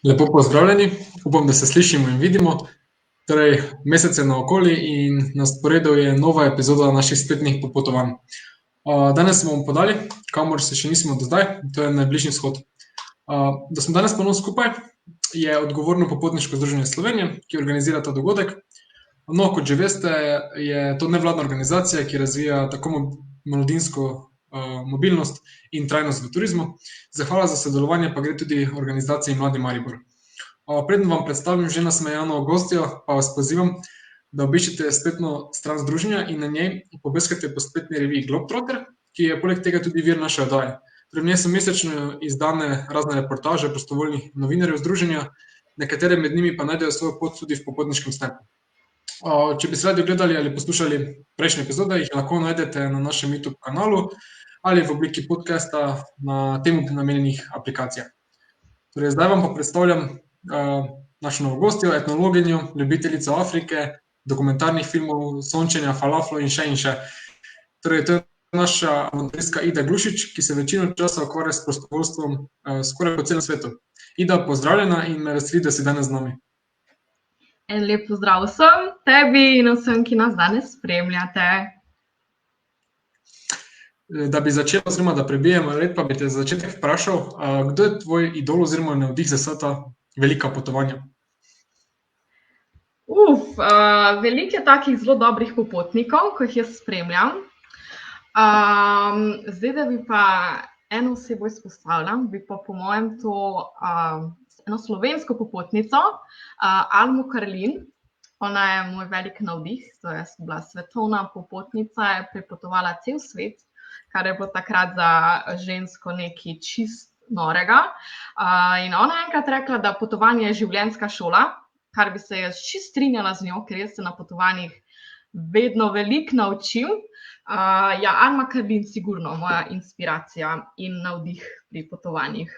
Lepo pozdravljeni, upam, da se slišimo in vidimo. Torej, mesec je naokoli in na sporedu je nova epizoda naših spletnih popotovanj. Danes se bomo podali, kamor se še nismo do zdaj, to je na Bližnji vzhod. Da smo danes ponovno skupaj, je odgovorno popotniško združenje Slovenije, ki organizira ta dogodek. No, kot že veste, je to nevladna organizacija, ki razvija tako mladinsko mobilnost in trajnost v turizmu. Zahvala za sodelovanje pa gre tudi organizaciji Mladi Maribor. Preden vam predstavim že nasmejano gostjo, pa vas pozivam, da obiščete spletno stran združenja in na njej pobrskate po spletni reviji Globetrotter, ki je poleg tega tudi vir naše oddaje. Torej, v njej so mesečno izdane razne reportaže prostovoljnih novinarjev združenja, nekatere med njimi pa najdejo svojo pot tudi v popotniškem snapu. Če bi se radi ogledali ali poslušali prejšnje epizode, jih lahko najdete na našem YouTube kanalu ali v obliki podcasta na temu namenjenih aplikacijah. Torej, zdaj vam pa predstavljam našo novo gostjo, etnologinjo, ljubiteljico Afrike, dokumentarnih filmov, sončenja, falaflov in še. Torej, to je naša avanturistka Ida Glušič, ki se večino časa ukvarja s prostovoljstvom skoraj po celem svetu. Ida, pozdravljena in me veseli, da si danes z nami. En lep pozdrav vsem, tebi in vsem, ki nas danes spremljate. Da bi začela, oziroma da prebijemo red, pa bi te za začetek vprašal, kdo je tvoj idol oziroma navdih za vsa ta velika potovanja? Veliko je takih zelo dobrih popotnikov, ko jih jaz spremljam. Zdaj, da bi pa eno osebo izpostavila, bi pa po mojem to eno slovensko popotnico, Almo Karlin. Ona je moj velik navdih, to je bila svetovna popotnica, je prepotovala cel svet, kar je bilo takrat za žensko nekaj čist norega. In ona je enkrat rekla, da potovanje je življenjska šola, kar bi se jaz čist strinjala z njo, ker jaz se na potovanjih vedno veliko naučim. Alma Karlin sigurno moja inspiracija in navdih pri potovanjih.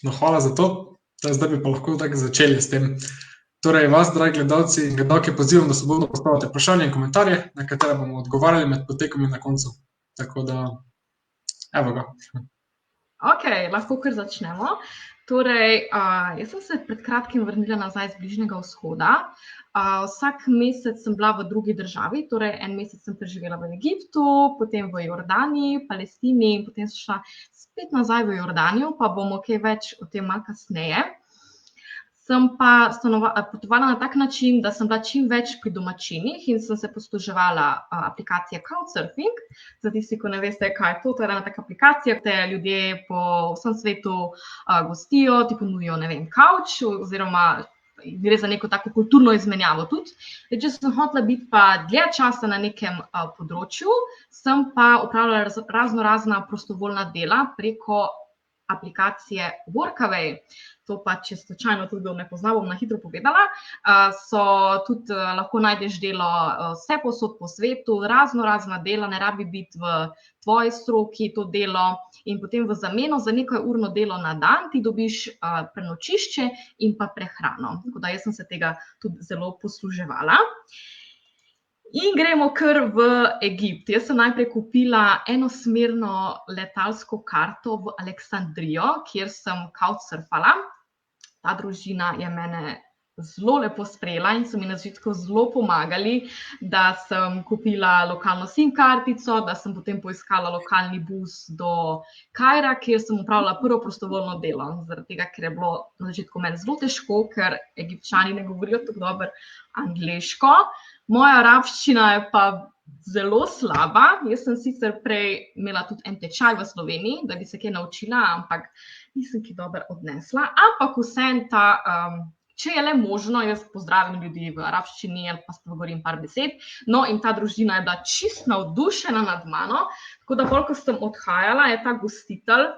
No, hvala za to. Zdaj bi pa lahko tako začeli s tem. Torej, vas, dragi gledalci in gledalke, pozivam, da svobodno postavljate vprašanja in komentarje, na katere bomo odgovarjali med potekom in na koncu. Tako da, evo ga. Okej, lahko kar začnemo. Torej, jaz sem se pred kratkim vrnila nazaj z Bližnjega vzhoda. Vsak mesec sem bila v drugi državi, torej en mesec sem preživela v Egiptu, potem v Jordaniji, Palestini in potem sem šla spet nazaj v Jordanijo, pa bomo kaj več o tem malo kasneje. Sem pa potovala na tak način, da sem bila čim več pri domačinih in sem se posluževala aplikacije Couchsurfing. Za tisti, ko ne veste, kaj je to, to je ena taka aplikacija, te ljudje po vsem svetu gostijo, ti ponudijo, ne vem, kavč oziroma gre za neko tako kulturno izmenjavo tudi. Če sem hotela biti pa dlje časa na nekem področju, sem pa opravljala razna prostovoljna dela preko aplikacije Workaway. To pa, če slučajno tudi ne poznam, bom na hitro povedala, so tudi lahko najdeš delo vse povsod po svetu, razna dela, ne rabi biti v tvoji stroki to delo in potem v zameno za nekajurno delo na dan ti dobiš prenočišče in pa prehrano. Tako da jaz sem se tega tudi zelo posluževala. In gremo kar v Egipt. Jaz sem najprej kupila enosmerno letalsko karto v Aleksandrijo, kjer sem couchsurfala. Ta družina je mene zelo lepo sprejela in so mi na začetku zelo pomagali, da sem kupila lokalno SIM kartico, da sem potem poiskala lokalni bus do Kaira, kjer sem opravila prvo prostovoljno delo. Zaradi tega, ker je bilo na začetku meni zelo težko, ker Egipčani ne govorijo tako dobro angleško. Moja arabščina je pa zelo slaba. Jaz sem sicer prej imela tudi en tečaj v Sloveniji, da bi se kaj naučila, ampak nisem kaj dobro odnesla. Ampak vseeno če je le možno, jaz pozdravim ljudi v arabščini ali pa spregovorim par besed. No, in ta družina je bila čist navdušena nad mano, tako da ko sem odhajala, je ta gostitelj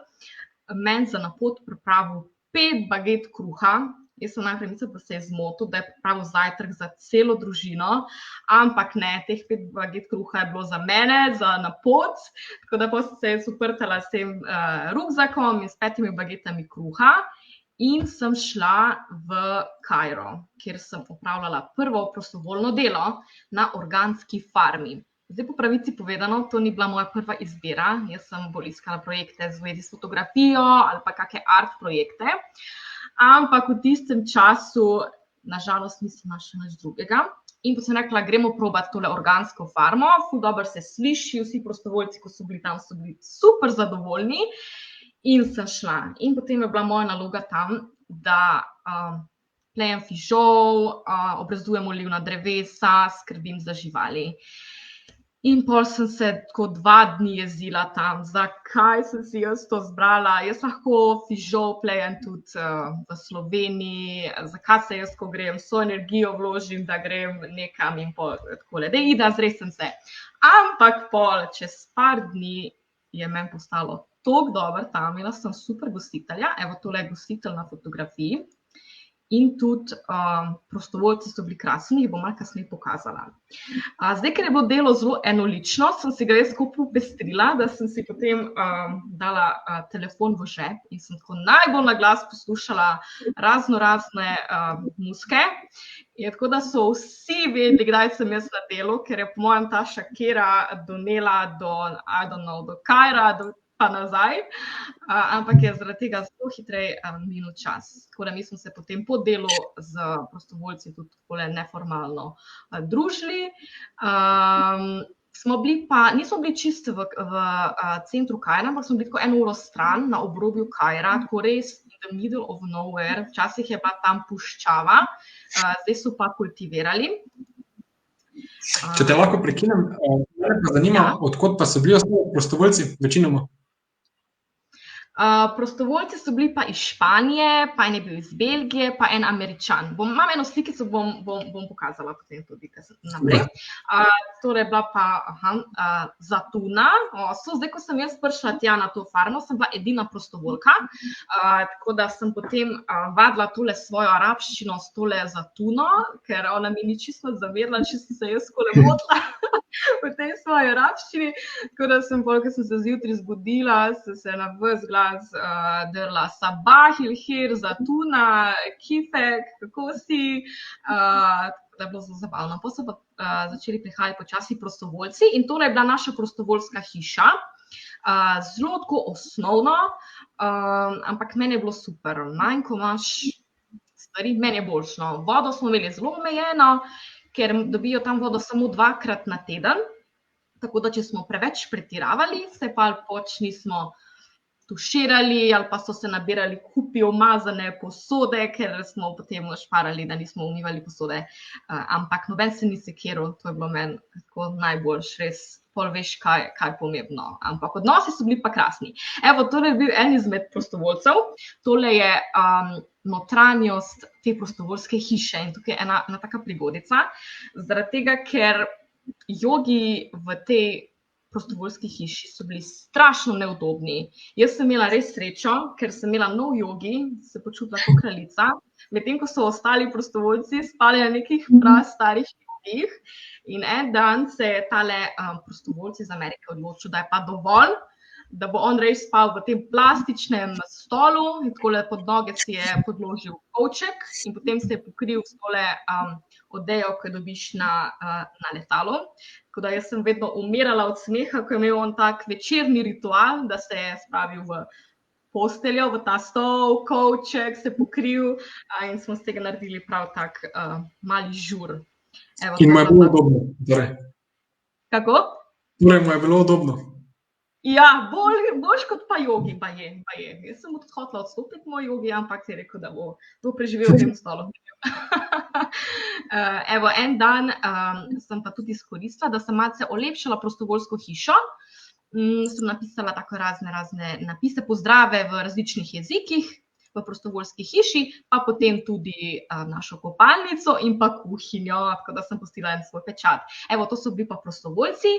meni za na pot pripravil 5 baget kruha. Jaz sem najprej mislila, da se je zmotil, da je pripravil zajtrk za celo družino, ampak ne, teh 5 baget kruha je bilo za mene, za na pot, tako da sem se uprtala s tem rukzakom in s 5 bagetami kruha in sem šla v Kairo, kjer sem opravljala prvo prostovoljno delo na organski farmi. Zdaj, po pravici povedano, to ni bila moja prva izbira. Jaz sem bolj iskala projekte z zvezi s fotografijo ali pa kakšne art projekte. Ampak v tistem času, nažalost, nisem našla nič drugega. In potem sem rekla, gremo probati tole organsko farmo. Ful dobro se sliši, vsi prostovoljci, ko so bili tam, so bili super zadovoljni. In sem šla. In potem je bila moja naloga tam, da plejem fižol, obrezujem olivna drevesa, skrbim za živali. In pol sem se tako 2 dni jezila tam, zakaj sem si jaz to zbrala. Jaz lahko fižol plejem tudi v Sloveniji, zakaj se jaz, ko grem, vso energijo vložim, da grem nekam in pol takole, da ida, zresem se. Ampak pol, čez par dni je meni postalo toliko dobro tam, imela sem super gostitelja, evo tole je gostitelj na fotografiji. In tudi prostovoljci so bili krasni, jih bom malo kasneje pokazala. Zdaj, ker je bilo delo zelo enolično, sem si ga jaz skupaj popestrila, da sem si potem dala telefon v žep in sem tako najbolj na glas poslušala razne muzike. In tako da so vsi vedeli, kdaj sem jaz na delu, ker je po mojem ta Shakira donela do, I don't know, do Kaira, pa nazaj, ampak je zaradi tega zelo hitreje minil čas. Tako da mi smo se potem po delu z prostovoljci tudi takole neformalno družili. Smo bili pa, nismo bili čisto v centru Kaira, ampak smo bili tako 1 uro stran na obrobju Kaira, tako res in the middle of nowhere. Včasih je bila tam puščava, zdaj so pa kultivirali. Če te lahko prekinem, me pa zanima, odkot pa so bili ostali prostovoljci večinoma? Prostovoljci so bili pa iz Španije, pa en je bil iz Belgije, pa en Američan. Imam eno slikico, bom pokazala potem tudi naprej. Torej bila pa Zatuna. Zdaj, ko sem jaz prišla tja na to farmo, sem bila edina prostovoljka, tako da sem potem vadila tole svojo arabščino s tole Zatuno, ker ona mi ni čisto zamerila, če sem se jaz skole motila v tej svoji arabščini. Tako da sem pol, ko sem se zjutraj zbudila, sem se na ves glas drla sabah il hir, Zatuna, kifek, kako si, da je bilo zelo zabavno. Potem so pa začeli prihajati počasi prostovoljci in tole je bila naša prostovoljska hiša. Zelo tako osnovno, ampak meni je bilo super. Manj, ko imaš stvari, meni je boljšno. Vodo smo imeli zelo omejeno, ker dobijo tam vodo samo 2-krat na teden, tako da če smo preveč pretiravali, se pa pač nismo tuširali ali pa so se nabirali kupi umazane posode, ker smo potem šparali, da nismo umivali posode. Ampak noben se ni sekiral, to je bilo meni tako najboljš, res pol veš, kaj je pomembno. Ampak odnosi so bili pa krasni. Evo, tole je bil en izmed prostovoljcev, tole je notranjost te prostovoljske hiše in tukaj je ena taka prigodica, zaradi tega, ker jogi v tej prostovoljski hiši so bili strašno neudobni. Jaz sem imela res srečo, ker sem imela nov jogi, se počutila kot kraljica, medtem ko so ostali prostovoljci spali na nekih prastarih jogih. In en dan se je tale prostovoljci iz Amerike odločil, da je pa dovolj, da bo on res spal v tem plastičnem stolu in takole pod noge si je podložil kovček in potem se je pokril s tole odejo, ko jo dobiš na letalo. Tako da jaz sem vedno umirala od smeha, ko je imel on tak večerni ritual, da se je spravil v posteljo, v ta stol, kovček, se pokril in smo z tega naredili prav tak mali žur. Evo, in mu je bilo udobno, torej. Kako? Torej mu je bilo udobno. Ja, boljš kot pa jogi, pa je. Jaz sem tudi hotela odstopiti moj jogi, ampak si je rekel, da bo to preživel v tem stolu. Evo, en dan sem pa tudi izkoristila, da sem malce olepšala prostovoljsko hišo. Sem napisala tako razne napise, pozdrave v različnih jezikih v prostovoljski hiši, pa potem tudi našo kopalnico in pa kuhinjo, tako da sem pustila en svoj pečat. Evo, to so bili pa prostovoljci,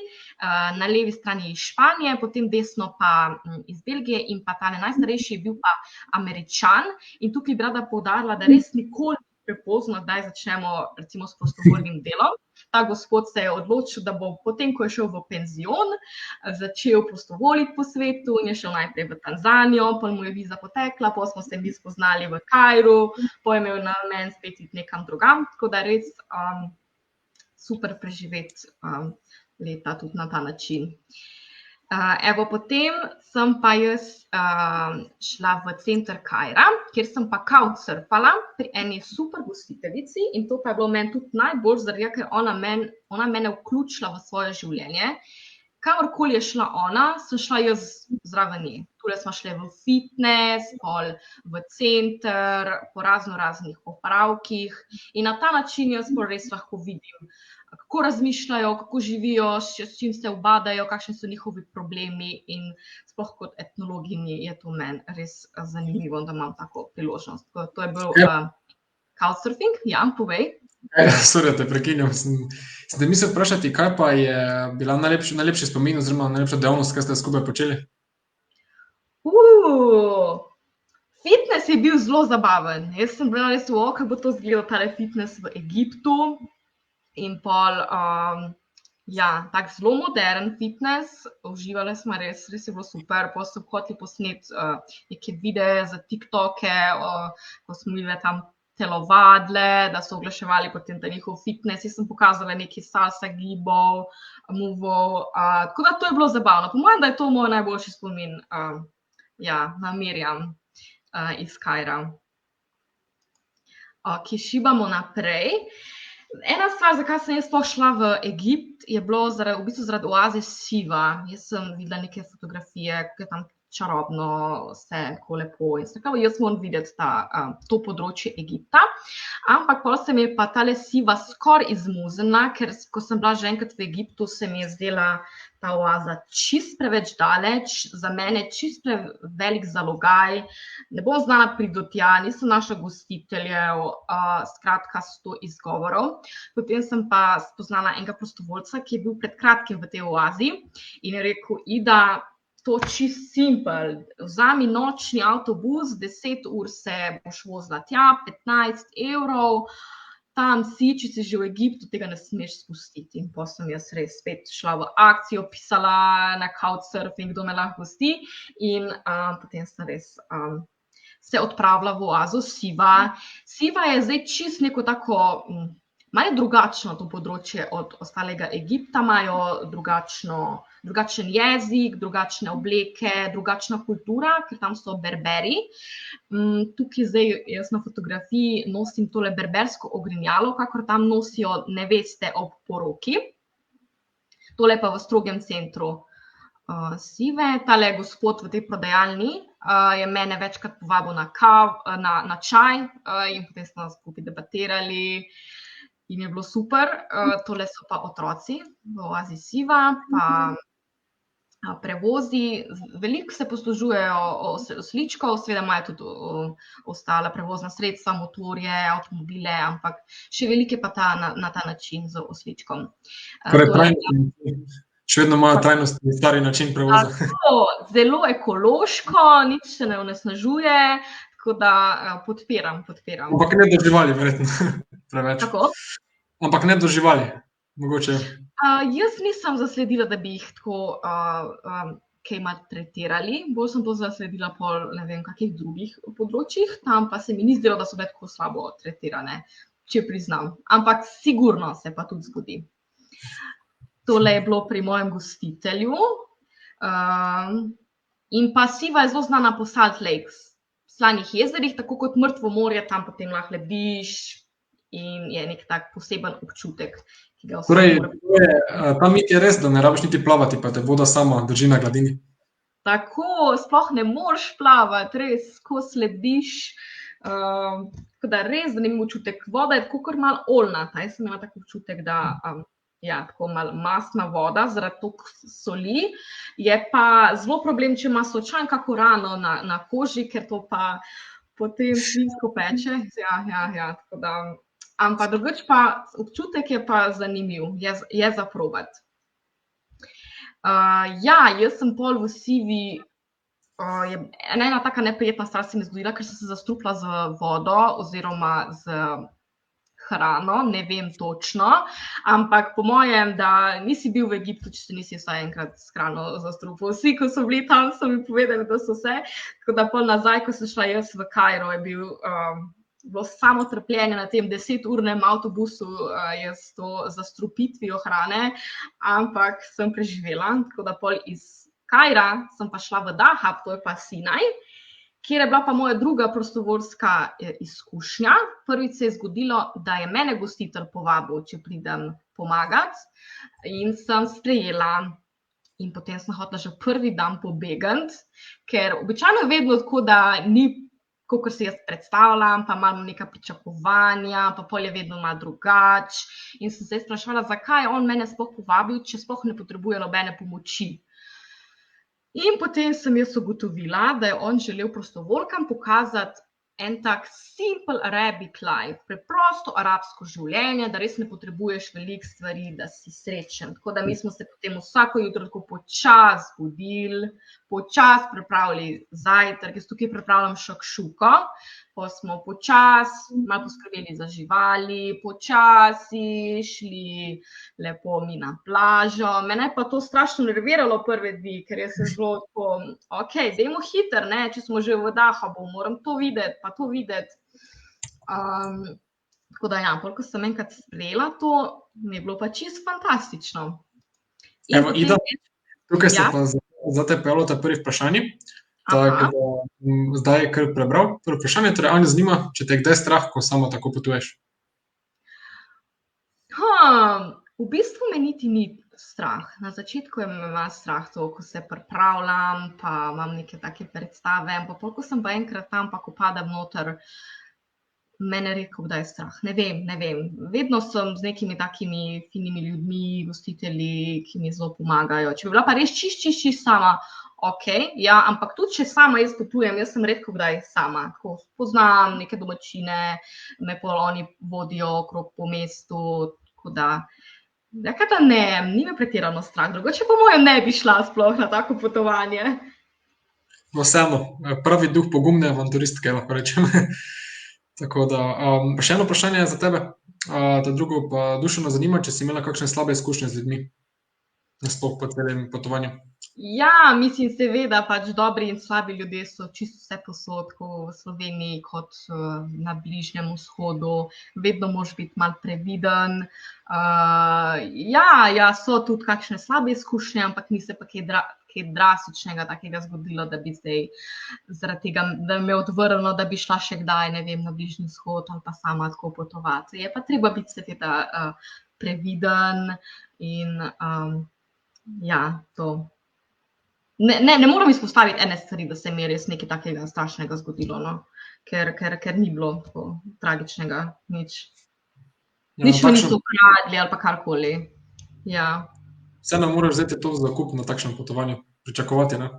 na levi strani iz Španije, potem desno pa iz Belgije in pa tale najstarejši je bil pa Američan. In tukaj bi rada poudarila, da res nikoli prepozno, kdaj začnemo recimo s prostovoljnim delom. Ta gospod se je odločil, da bo potem, ko je šel v penzion, začel prostovoljiti po svetu in je šel najprej v Tanzanijo, potem mu je viza potekla, potem smo se mi spoznali v Kairu, potem je imel namen spet iti nekam drugam, tako da res super preživeti leta tudi na ta način. Evo, potem sem pa jaz šla v center Kaira, kjer sem pa couchsurfala pri eni super gostiteljici in to pa je bilo meni tudi najbolj zaradi, ker ona mene vključila v svoje življenje. Kamorkoli je šla ona, sem šla jaz zraven nje. Tule smo šli v fitness, pol v center, po raznih popravkih in na ta način jaz pol res lahko vidim, kako razmišljajo, kako živijo, s čim se ubadajo, kakšni so njihovi problemi in sploh kot etnologinji je to meni res zanimivo, da imam tako priložnost. To je bil couchsurfing, ja, povej. Sorry, te prekinjam. Sem te mislil vprašati, kaj pa je bila najlepši spomin oziroma najlepša dejavnost, kaj ste skupaj počeli? Fitness je bil zelo zabaven. Jaz sem bila res kako bo to izgledal tale fitness v Egiptu in pol, tak zelo modern fitness. Uživali smo res je bilo super. Pol so hoteli posneti neke videe za TikToke, ko smo bili tam telovadile, da so oglaševali potem ta njihov fitness. Jaz sem pokazala nekaj salsa gibov, movov, tako da to je bilo zabavno. Po mojem, da je to moj najboljši spomin, na Mirjam iz Kaira. Šibamo naprej. Ena stvar, zakaj sem jaz sploh šla v Egipt, je bilo v bistvu zaradi oaze Siva. Jaz sem videla neke fotografije, kako je tam čarobno, vse tako lepo in tako, jaz moram videti to področje Egipta, ampak pol se mi je pa tale Siva skoraj izmuznila, ker ko sem bila že enkrat v Egiptu, se mi je zdela ta oaza čist preveč daleč, za mene čist prevelik zalogaj, ne bom znala priti do tja, nisem našla gostiteljev, skratka 100 izgovorov. Potem sem pa spoznala enega prostovoljca, ki je bil pred kratkim v tej oazi in je rekel, Ida, to čist simpel, vzami nočni avtobus, 10 ur se boš vozila tja, 15 €, tam si, če si že v Egiptu, tega ne smeš spustiti. In potem sem jaz res spet šla v akcijo, pisala na couchsurfing, kdo me lahko gosti in potem sem res se odpravila v oazo Siva. Siva je zdaj čist neko tako, malo drugačno to področje od ostalega Egipta, imajo drugačen jezik, drugačne obleke, drugačna kultura, ker tam so Berberi. Tukaj zdaj jaz na fotografiji nosim tole berbersko ogrinjalo, kakor tam nosijo neveste ob poroki. Tole pa v strogem centru Sive. Tale gospod v tej prodajalni je mene večkrat povabil na čaj in potem smo skupaj debatirali. In je bilo super. Tole so pa otroci v oazi Siva, pa prevozi. Veliko se poslužujejo osličkov, seveda imajo tudi ostala prevozna sredstva, motorje, avtomobile, ampak še veliko je pa na ta način z osličkom. Še vedno imajo trajnostni stari način prevoza. Zelo ekološko, nič se ne onesnažuje, tako da podpiram. Ampak ne do živali, verjetno. Preveč. Kako? Ampak ne do živali, mogoče. Jaz nisem zasledila, da bi jih tako kaj maltretirali. Bolj sem to zasledila po ne vem kakih drugih področjih, tam pa se mi ni zdelo, da so bile tako slabo tretirane, če priznam. Ampak sigurno se pa tudi zgodi. Tole je bilo pri mojem gostitelju. In pa Siva je zelo znana po Salt Lakes, slanih jezerih, tako kot Mrtvo morje, tam potem lahko lebdiš in je nek tak poseben občutek, ki ga vse mora. Torej, ta mit je res, da ne rabiš niti plavati, pa te voda sama drži na gladini. Tako, sploh ne moreš plavati, res, ko lebdiš, tako da res zanimiv občutek. Voda je tako kar malo oljnata, jaz sem imela tak občutek, da tako malo mastna voda zaradi toliko soli, je pa zelo problem, če ima slučajno kako rano na koži, ker to pa potem svinjsko peče. Ja, tako da, ampak drugače pa občutek je pa zanimiv, je za probati. Jaz sem pol v Sivi, ena taka neprijetna stvar se mi zgodila, ker sem se zastrupila z vodo oziroma z hrano, ne vem točno, ampak po mojem, da nisi bil v Egiptu, če se nisi vsaj enkrat s hrano zastrupil. Vsi, ko so bili tam, so mi povedali, da so se. Tako da pol nazaj, ko sem šla jaz v Kairo, je bil bilo samo trpljenje na tem 10-urnem avtobusu s to zastrupitvijo hrane, ampak sem preživela. Tako da pol iz Kaira sem pa šla v Dahab, to je pa Sinaj, kjer je bila pa moja druga prostovoljska izkušnja. Prvič se je zgodilo, da je mene gostitelj povabil, če pridem pomagati, in sem sprejela. In potem sem hotela že prvi dan pobegati, ker običajno je vedno tako, da ni, kakor si jaz predstavljam, pa imam neka pričakovanja, pa pol je vedno malo drugače. In sem se spraševala, zakaj je on mene sploh povabil, če sploh ne potrebuje nobene pomoči. In potem sem jaz ugotovila, da je on želel prostovoljkam pokazati en tak simple Arabic life, preprosto arabsko življenje, da res ne potrebuješ veliko stvari, da si srečen. Tako da mi smo se potem vsako jutro tako počasi budili, počasi pripravili zajtrk, jaz tukaj pripravljam šakšuko, pa smo počasi malo poskrbeli za živali, počasi šli lepo mi na plažo. Mene pa to strašno nerviralo prve dni, ker jaz sem zelo tako, ok, dajmo hiter, ne, če smo že v Dahabu, moram to videti, pa to videti. Tako da ja, ko sem enkrat sprejela to, mi je bilo pa čisto fantastično. Evo, Ida, tukaj se pa za te pojavilo ta prvi vprašanje. Tako da zdaj je kar prebral. Prvo vprašanje, torej Anja zanima, če te je kdaj strah, ko sama tako potuješ? V bistvu me niti ni strah. Na začetku je me malo strah to, ko se pripravljam, pa imam neke take predstave, ampak ko sem pa enkrat tam, pa ko padam noter, mene rekel, da je strah. Ne vem. Vedno sem z nekimi takimi finimi ljudmi, gostitelji, ki mi zelo pomagajo. Če bi bila pa res čisto sama, ok, ja, ampak tudi če sama jaz potujem, jaz sem redko kdaj sama. Tako poznam neke domačine, me pol oni vodijo okrog po mestu, tako da ne, ni me pretirano strah. Drugače po mojem ne bi šla sploh na tako potovanje. Vseeno, pravi duh pogumne avanturistke, lahko rečem. Tako da, še eno vprašanje za tebe, ta drugo pa Dušana zanima, če si imela kakšne slabe izkušnje z ljudmi, nasploh po celem potovanju. Ja, mislim, seveda, pač dobri in slabi ljudje so čisto vse posod, tako v Sloveniji kot na Bližnjem vzhodu. Vedno moraš biti malo previden. Ja, so tudi kakšne slabe izkušnje, ampak ni se pa kaj drastičnega takega zgodilo, da bi zdaj zaradi tega, da me odvrnilo, da bi šla še kdaj, ne vem, na Bližnji vzhod ali pa sama tako potovati. Je pa treba biti seveda previden in ja, to. Ne moram izpostaviti ene stvari, da se mi je res nekaj takega strašnega zgodilo, no? Ker ni bilo tako tragičnega, nič. Nič me niso ukradli ali pa karkoli. Ja. Vseeno moraš vzeti to zakup na takšnem potovanju, pričakovati, ne?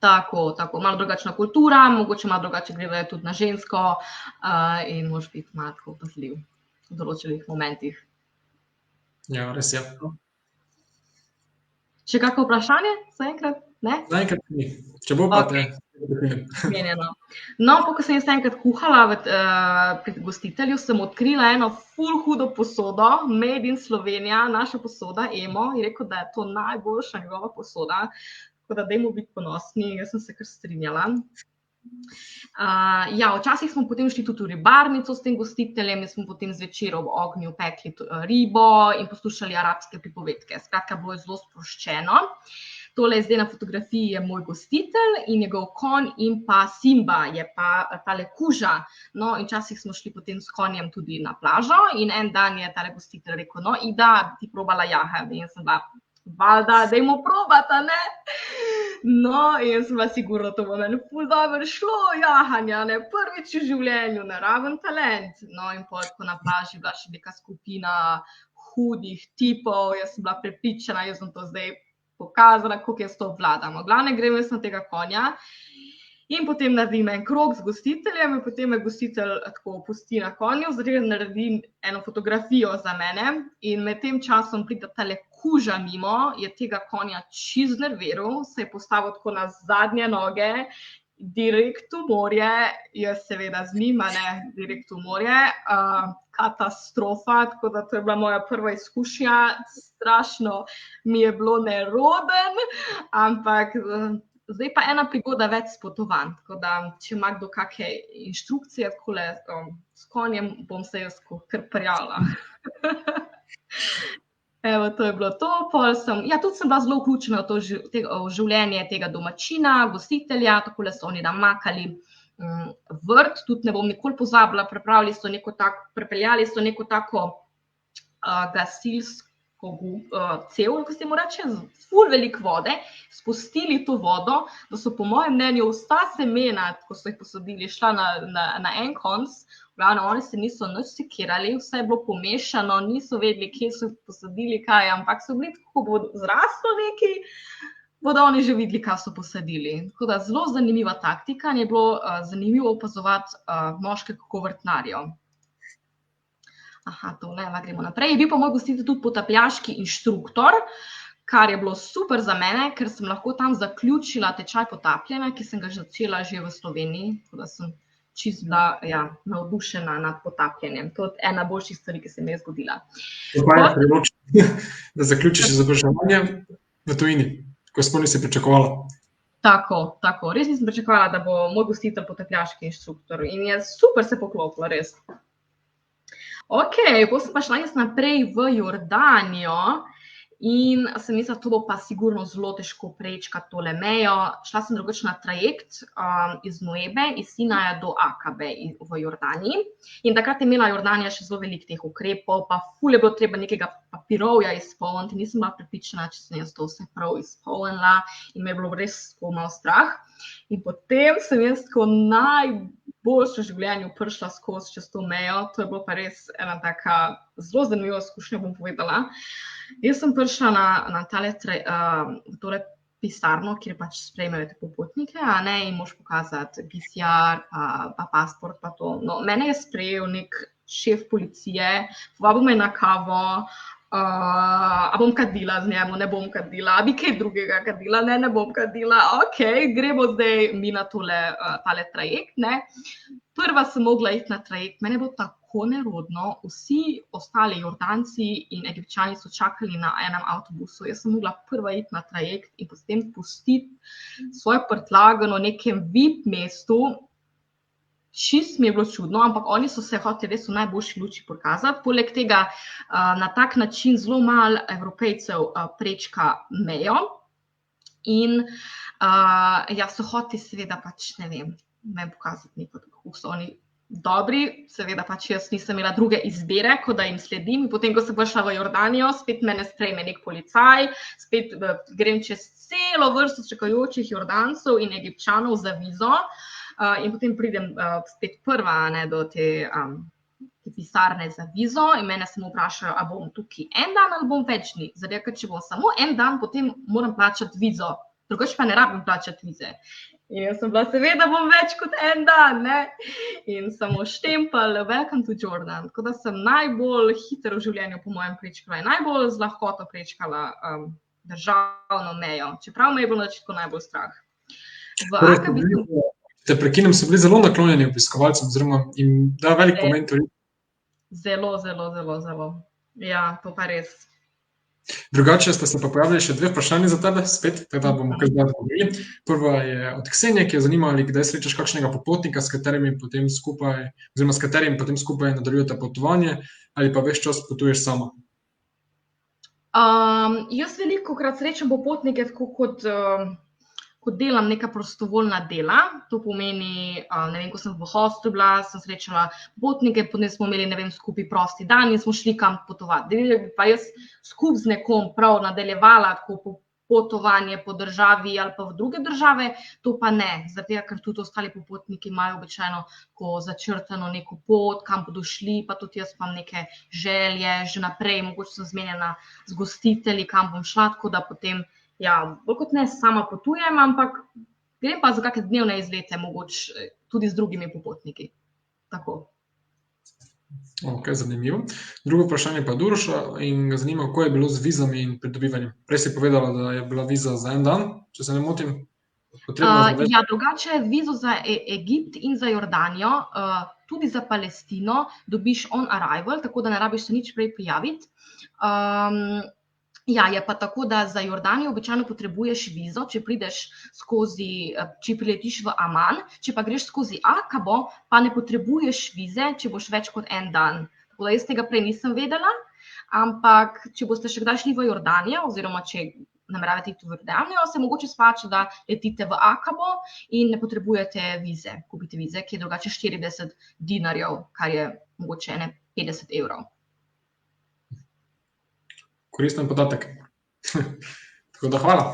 Tako, malo drugačna kultura, mogoče malo drugače gledajo tudi na žensko in moraš biti malo tako pazljiv v določenih momentih. Ja, res je. Še kakšno vprašanje zaenkrat? Ne? Zaenkrat ni. Če bo pa te menjeno. No, ko sem jaz enkrat kuhala pri gostitelju, sem odkrila eno ful hudo posodo, made in Slovenija, naša posoda, Emo, je rekel, da je to najboljša njegova posoda, tako da dajmo biti ponosni, jaz sem se kar strinjala. Ja, včasih smo potem šli tudi v ribarnico s tem gostiteljem, smo potem zvečer ob ognju pekli ribo in poslušali arabske pripovedke. Skratka, bilo je zelo sproščeno. Tole zdaj na fotografiji je moj gostitelj in njegov konj in pa Simba je pa tale kuža. No, in včasih smo šli potem s konjem tudi na plažo in en dan je tale gostitelj rekel, no, Ida, ti probala jahat. In sem bila, valjda, dajmo probati, ne? No, in sem bila sigurno, to bo meni ful dobro šlo, jahanja, ne? Prvič v življenju, naraven talent. No, in potem na plaži bila še neka skupina hudih tipov, jaz sem bila prepričana, jaz sem to zdaj pokazala, kako jaz to obvladam. V glavnem grem jaz na tega konja in potem naredim en krog z gostiteljem in potem me gostitelj tako pusti na konju, zdaj naredim eno fotografijo za mene in med tem časom pride tale kuža mimo, je tega konja čisto nerviral, se je postavil tako na zadnje noge, direkt v morje, jaz seveda z njim, ne, direkt v morje, katastrofa, tako da to je bila moja prva izkušnja, strašno mi je bilo neroden, ampak zdaj pa ena prigoda več s potovanj, tako da če ima kdo kakšne inštrukcije takole, s konjem, bom se jaz kar prijavila. Evo, to je bilo to. Tudi sem bila zelo vključena v življenje tega domačina, gostitelja, takole so oni namakali vrt, tudi ne bom nikoli pozabila, pripeljali so neko tako gasilsko cev, ko se mu reče, ful veliko vode, spustili to vodo, da so po mojem mnenju vsa semena, ko so jih posadili, šla na en konc. Glavno, oni se niso nič sekirali, vse je bilo pomešano, niso vedeli, kje so posadili kaj, ampak so bili tako, bo zraslo neki, bodo oni že videli, kaj so posadili. Tako da zelo zanimiva taktika, je bilo zanimivo opazovati moške, kako vrtnarijo. Aha, tole, gremo naprej. Je bil pa moj gostitelj tudi potapljaški inštruktor, kar je bilo super za mene, ker sem lahko tam zaključila tečaj potapljanja, ki sem ga začela že v Sloveniji, tako da sem čisto bila navdušena nad potapljanjem. To je ena boljših stvari, ki se mi je zgodila. Da zaključiš izobraževanje v tujini, ko sploh nisi pričakovala. Tako. Res nisem pričakovala, da bo moj gostitelj potapljaški inštruktor in je super se poklopilo, res. Potem sem pa šla jaz naprej v Jordanijo in sem mislila, to bo pa sigurno zelo težko prečkati tole mejo. Šla sem drugače na trajekt iz Nuebe, iz Sinaja do Akabe v Jordaniji. In takrat je imela Jordanija še zelo veliko teh ukrepov, pa ful je bilo treba nekega papirovja izpolniti. Nisem bila prepričana, če sem jaz to vse prav izpolnila in me je bilo res malo strah. In potem sem jaz tako najboljše v življenju prišla skozi čez to mejo. To je bilo pa res ena taka zelo zanimiva izkušnja, bom povedala. Jaz sem prišla na tole pisarno, kjer pač sprejmejo te popotnike, in moraš pokazati PCR, pa pasport, pa to. No, mene je sprejel nek šef policije, povabil me na kavo, a bom kadila z njemu, ne bom kadila, a bi kaj drugega kadila, ne bom kadila, gremo zdaj mi na tale trajekt, ne. Prva sem mogla iti na trajekt, mene je bilo tako nerodno, vsi ostali Jordanci in Egipčani so čakali na enem avtobusu, jaz sem mogla prva iti na trajekt in potem pustiti svojo prtljago na nekem VIP mestu. Čist mi je bilo čudno, ampak oni so se hoteli res v najboljši luči prikazati. Poleg tega na tak način zelo malo Evropejcev prečka mejo in so hoteli seveda pač, ne vem, pokazati neko, kako so oni dobri, seveda pač jaz nisem imela druge izbire, kot da jim sledim. In potem, ko sem prišla v Jordanijo, spet mene sprejme nek policaj, spet grem čez celo vrsto čakajočih Jordancev in Egipčanov za vizo. In potem pridem spet prva do te pisarne za vizo in mene samo vprašajo, a bom tukaj en dan ali bom več dni. Zato, ker če bom samo en dan, potem moram plačati vizo, drugače pa ne rabim plačati vize. In jaz sem bila, seveda bom več kot en dan, ne. In samo štempel, welcome to Jordan. Tako da sem najbolj hitro v življenju po mojem prečkala in najbolj z lahkoto prečkala državno mejo, čeprav me je bilo na začetku najbolj strah. V Akabi Te prekinem, so bili zelo naklonjeni obiskovalcem, oziroma jim da velik pomen tudi. Zelo. Ja, to pa res. Drugače sta se pa pojavili še dve vprašanji za tebe, spet, teda bomo kar zdaj odgovorili. Prva je od Ksenije, ki jo zanima, ali kdaj srečaš kakšnega popotnika, s katerim potem skupaj nadaljujete potovanje, ali pa ves čas potuješ sama? Jaz velikokrat srečam popotnike tako kot delam neka prostovoljna dela, to pomeni, ne vem, ko sem v hostlu bila, sem srečala potnike, potem smo imeli, ne vem, skupaj prosti dan in smo šli kam potovati. Da bi pa jaz skupaj z nekom prav nadaljevala tako potovanje po državi ali pa v druge države, to pa ne, zato ker tudi ostali popotniki imajo običajno začrtano neko pot, kam bodo šli, pa tudi jaz imam neke želje, že naprej, mogoče sem zmenjena z gostitelji, kam bom šla, tako da potem bolj kot ne sama potujem, ampak grem pa za kakšne dnevne izlete, mogoče tudi z drugimi popotniki. Tako. Zanimivo. Drugo vprašanje pa Duroša in ga zanima, kako je bilo z vizami in pridobivanjem. Prej si povedala, da je bila viza za en dan, če se ne motim. Drugače vizo za Egipt in za Jordanijo, tudi za Palestino dobiš on arrival, tako da ne rabiš se nič prej prijaviti. Ja, je pa tako, da za Jordanijo običajno potrebuješ vizo, če priletiš v Aman, če pa greš skozi Akabo, pa ne potrebuješ vize, če boš več kot en dan. Tako da jaz tega prej nisem vedela, ampak če boste še kdaj šli v Jordanijo, oziroma če nameravate iti v Jordanijo, se mogoče splača, da letite v Akabo in ne potrebujete vize, kupite vize, ki je drugače 40 dinarjev, kar je mogoče 50 evrov. Koristen podatek. Tako da hvala.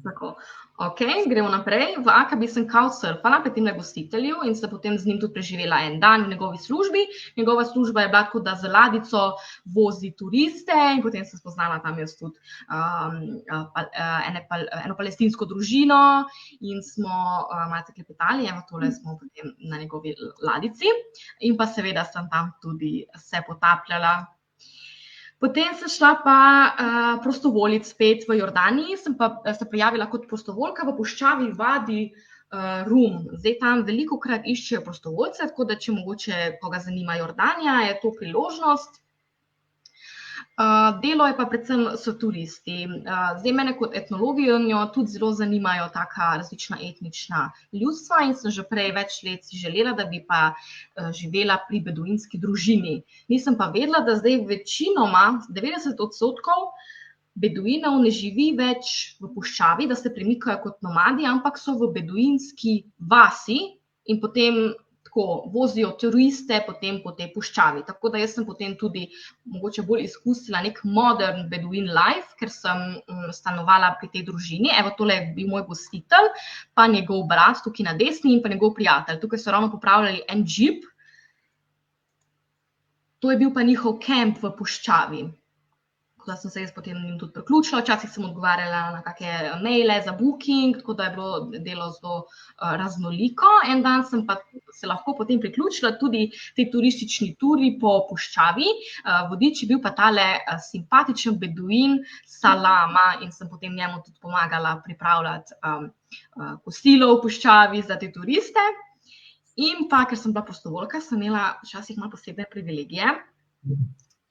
Tako. Ok, gremo naprej. V Akabi sem couchsurfala pri tem gostitelju in se potem z njim tudi preživela en dan v njegovi službi. Njegova služba je bila tako, da z ladjico vozi turiste in potem sem spoznala tam jaz tudi eno palestinsko družino in smo malce klepetali, evo tole smo potem na njegovi ladjici in pa seveda sem tam tudi se potapljala. Potem sem šla pa prostovoljit spet v Jordaniji, sem pa se prijavila kot prostovoljka v puščavi Vadi Rum. Zdaj tam velikokrat iščejo prostovoljce, tako da če mogoče koga zanima Jordanija, je to priložnost. Delo je pa predvsem s turisti. Zdaj mene kot etnologinjo tudi zelo zanimajo taka različna etnična ljudstva in sem že prej več let si želela, da bi pa živela pri beduinski družini. Nisem pa vedela, da zdaj večinoma 90% beduinov ne živi več v puščavi, da se premikajo kot nomadi, ampak so v beduinski vasi in potem vozijo turiste potem po tej puščavi. Tako da jaz sem potem tudi mogoče bolj izkusila nek modern beduin life, ker sem stanovala pri tej družini. Evo, tole je bil moj gostitelj, pa njegov brat tukaj na desni in pa njegov prijatelj. Tukaj so ravno popravljali en džip. To je bil pa njihov kamp v puščavi. Da sem se jaz potem njim tudi priključila, včasih sem odgovarjala na kakšne maile za booking, tako da je bilo delo zelo raznoliko. En dan sem pa se lahko potem priključila tudi tej turistični turi po puščavi. Vodič je bil pa tale simpatičen beduin Salama in sem potem njemu tudi pomagala pripravljati kosilo v puščavi za te turiste. In pa, ker sem bila prostovoljka, sem imela včasih malo posebne privilegije.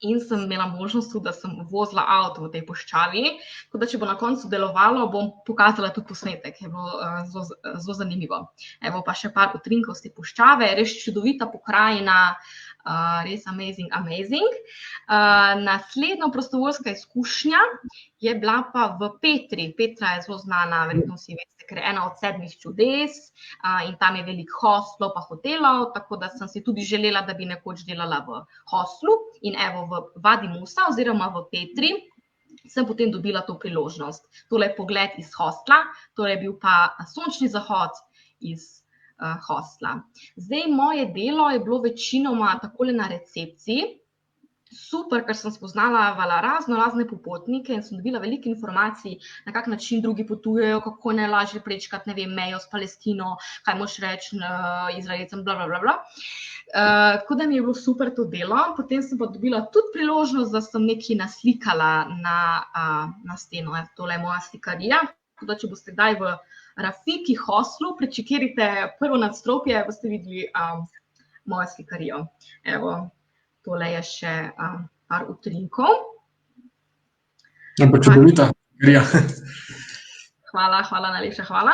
In sem imela možnost tudi, da sem vozila avto v tej puščavi, tako da če bo na koncu delovalo, bom pokazala tudi posnetek, je bilo zelo zanimivo. Evo pa še par utrinkov z te puščave, res čudovita pokrajina, res amazing. Naslednja prostovoljska izkušnja je bila pa v Petri. Petra je zelo znana, verjetno vsi veste, ker je ena od 7 čudes in tam je veliko hostlov pa hotelov, tako da sem si tudi želela, da bi nekoč delala v hostlu in evo v Vadi Musa oziroma v Petri sem potem dobila to priložnost. Tole je pogled iz hostla, tole je bil pa sončni zahod iz hostla. Zdaj, moje delo je bilo večinoma takole na recepciji. Super, ker sem spoznala razne popotnike in sem dobila veliko informacij, na kak način drugi potujejo, kako najlažje prečkati, ne vem, mejo s Palestino, kaj moš reči Izraelcem, blablabla. Tako da mi je bilo super to delo. Potem sem pa dobila tudi priložnost, da sem nekaj naslikala na steno. Tole je moja slikarija. Tako da, če boste kdaj v Rafiki hostlu, prečekirite prvo nadstropje, boste videli mojo slikarijo. Evo, tole je še par utrinkov. Čudovita slikarija. Hvala, najlepša hvala.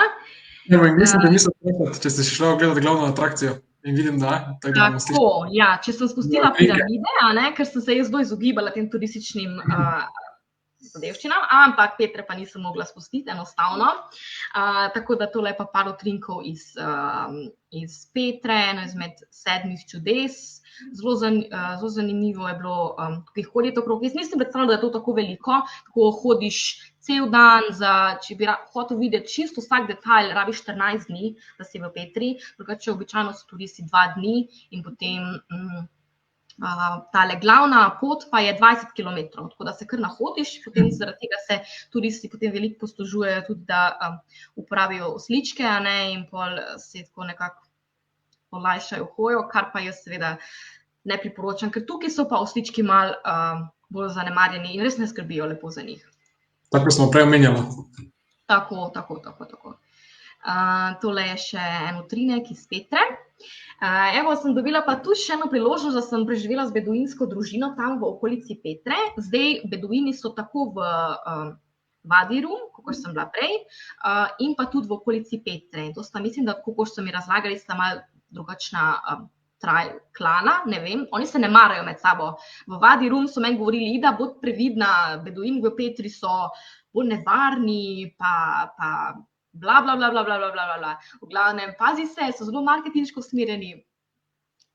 Evo, in mislim, da nisem nekaj, če ste šla ogledati glavno atrakcijo. In vidim, da tako, ja, če sem spustila piramide, ker sem se jaz zelo izogibala tem turističnim zadevščinam, ampak Petre pa nisem mogla spustiti, enostavno. Tako da tole je pa par utrinkov iz Petre, eno izmed 7 čudes. Zelo zanimivo je bilo tukaj hoditi okrog. Jaz nisem predstavljala, da je to tako veliko, tako hodiš cel dan, če bi hotel videti čisto vsak detajl, rabiš 14 dni, da si v Petri, drugače običajno so turisti 2 dni in potem tale glavna pot pa je 20 kilometrov, tako da se kar nahodiš, potem zaradi tega se turisti potem veliko poslužujejo tudi, da uporabijo osličke, in pol se tako nekako olajšajo hojo, kar pa jaz seveda ne priporočam, ker tukaj so pa oslički malo bolj zanemarjeni in res ne skrbijo lepo za njih. Tako smo prej omenjali. Tako. Tole je še en utrinek iz Petre. Evo, sem dobila pa tu še eno priložnost, da sem preživela z beduinsko družino tam v okolici Petre. Zdaj, beduini so tako v Wadi Rum, kot sem bila prej, in pa tudi v okolici Petre. In to sta, mislim, da tako, kot so mi razlagali, sta malo drugačna klana, ne vem, oni se ne marajo med sabo. V Wadi Rum so meni govorili, da bod previdna, beduini v Petri so bolj nevarni, pa bla, bla, bla, bla, bla, bla, bla, bla. V glavnem, pazi se, so zelo marketinško usmerjeni.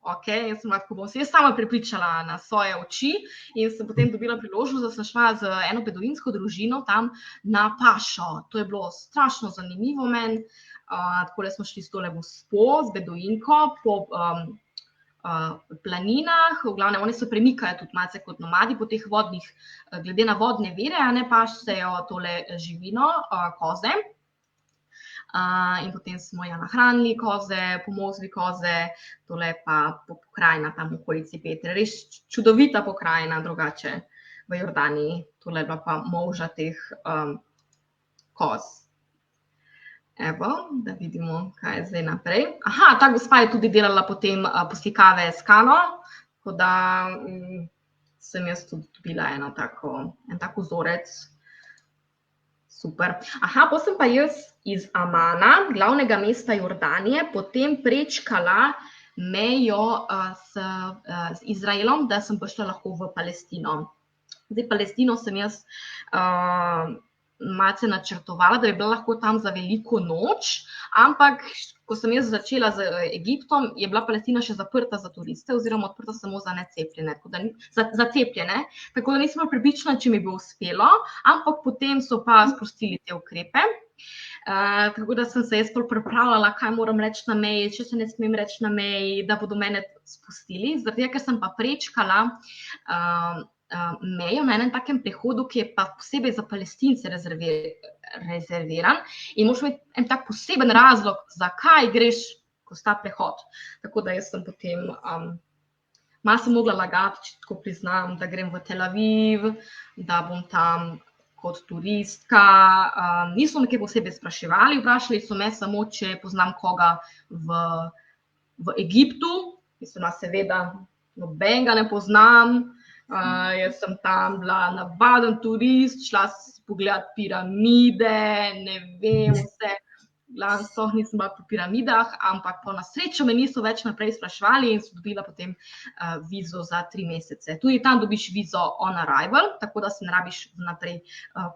Ok, jaz sem lahko bom se jaz sama prepričala na svoje oči in sem potem dobila priložnost, da sem šla z eno beduinsko družino tam na pašo. To je bilo strašno zanimivo meni. Takole smo šli s tole gospo, z beduinko po planinah, v glavnem, oni se premikajo tudi malce kot nomadi po teh vodnih, glede na vodne vire, a ne pašejo tole živino, koze. In potem smo nahranili koze, pomozli koze, tole pa pokrajina tam v okolici Petre. Res čudovita pokrajina drugače v Jordaniji. Tole je bila pa molža teh koz. Evo, da vidimo, kaj je zdaj naprej. Aha, ta gospa je tudi delala potem poslikave s Kano, tako da sem jaz tudi dobila en tak vzorec. Super. Aha, potem sem pa jaz iz Amana, glavnega mesta Jordanije, potem prečkala mejo z Izraelom, da sem prišla lahko v Palestino. Zdaj, Palestino sem jaz malce načrtovala, da bi bila lahko tam za veliko noč, ampak ko sem jaz začela z Egiptom, je bila Palestina še zaprta za turiste oziroma odprta samo za necepljene, za cepljene, tako da nisem prepričana, če mi bo uspelo, ampak potem so pa sprostili te ukrepe. Tako da sem se jaz pripravljala, kaj moram reči na meji, če se ne smem reči na meji, da bodo mene spustili, zaradi tega, ker sem pa prečkala mejo na enem takem prehodu, ki je pa posebej za Palestince rezerviran in moraš imeti en tak poseben razlog, zakaj greš skozi ta prehod. Tako da jaz sem potem malo sem mogla lagati, če tako priznam, da grem v Tel Aviv, da bom tam kot turistka. Niso me kaj posebej spraševali, vprašali so me samo, če poznam koga v Egiptu. Mislim, seveda nobenega ne poznam. Jaz sem tam bila navaden turist, šla si pogledati piramide, ne vem vse, sploh nisem bila po piramidah, ampak po nasrečo me niso več naprej spraševali in sem dobila potem vizo za 3 mesece. Tudi tam dobiš vizo on arrival, tako da se ne rabiš vnaprej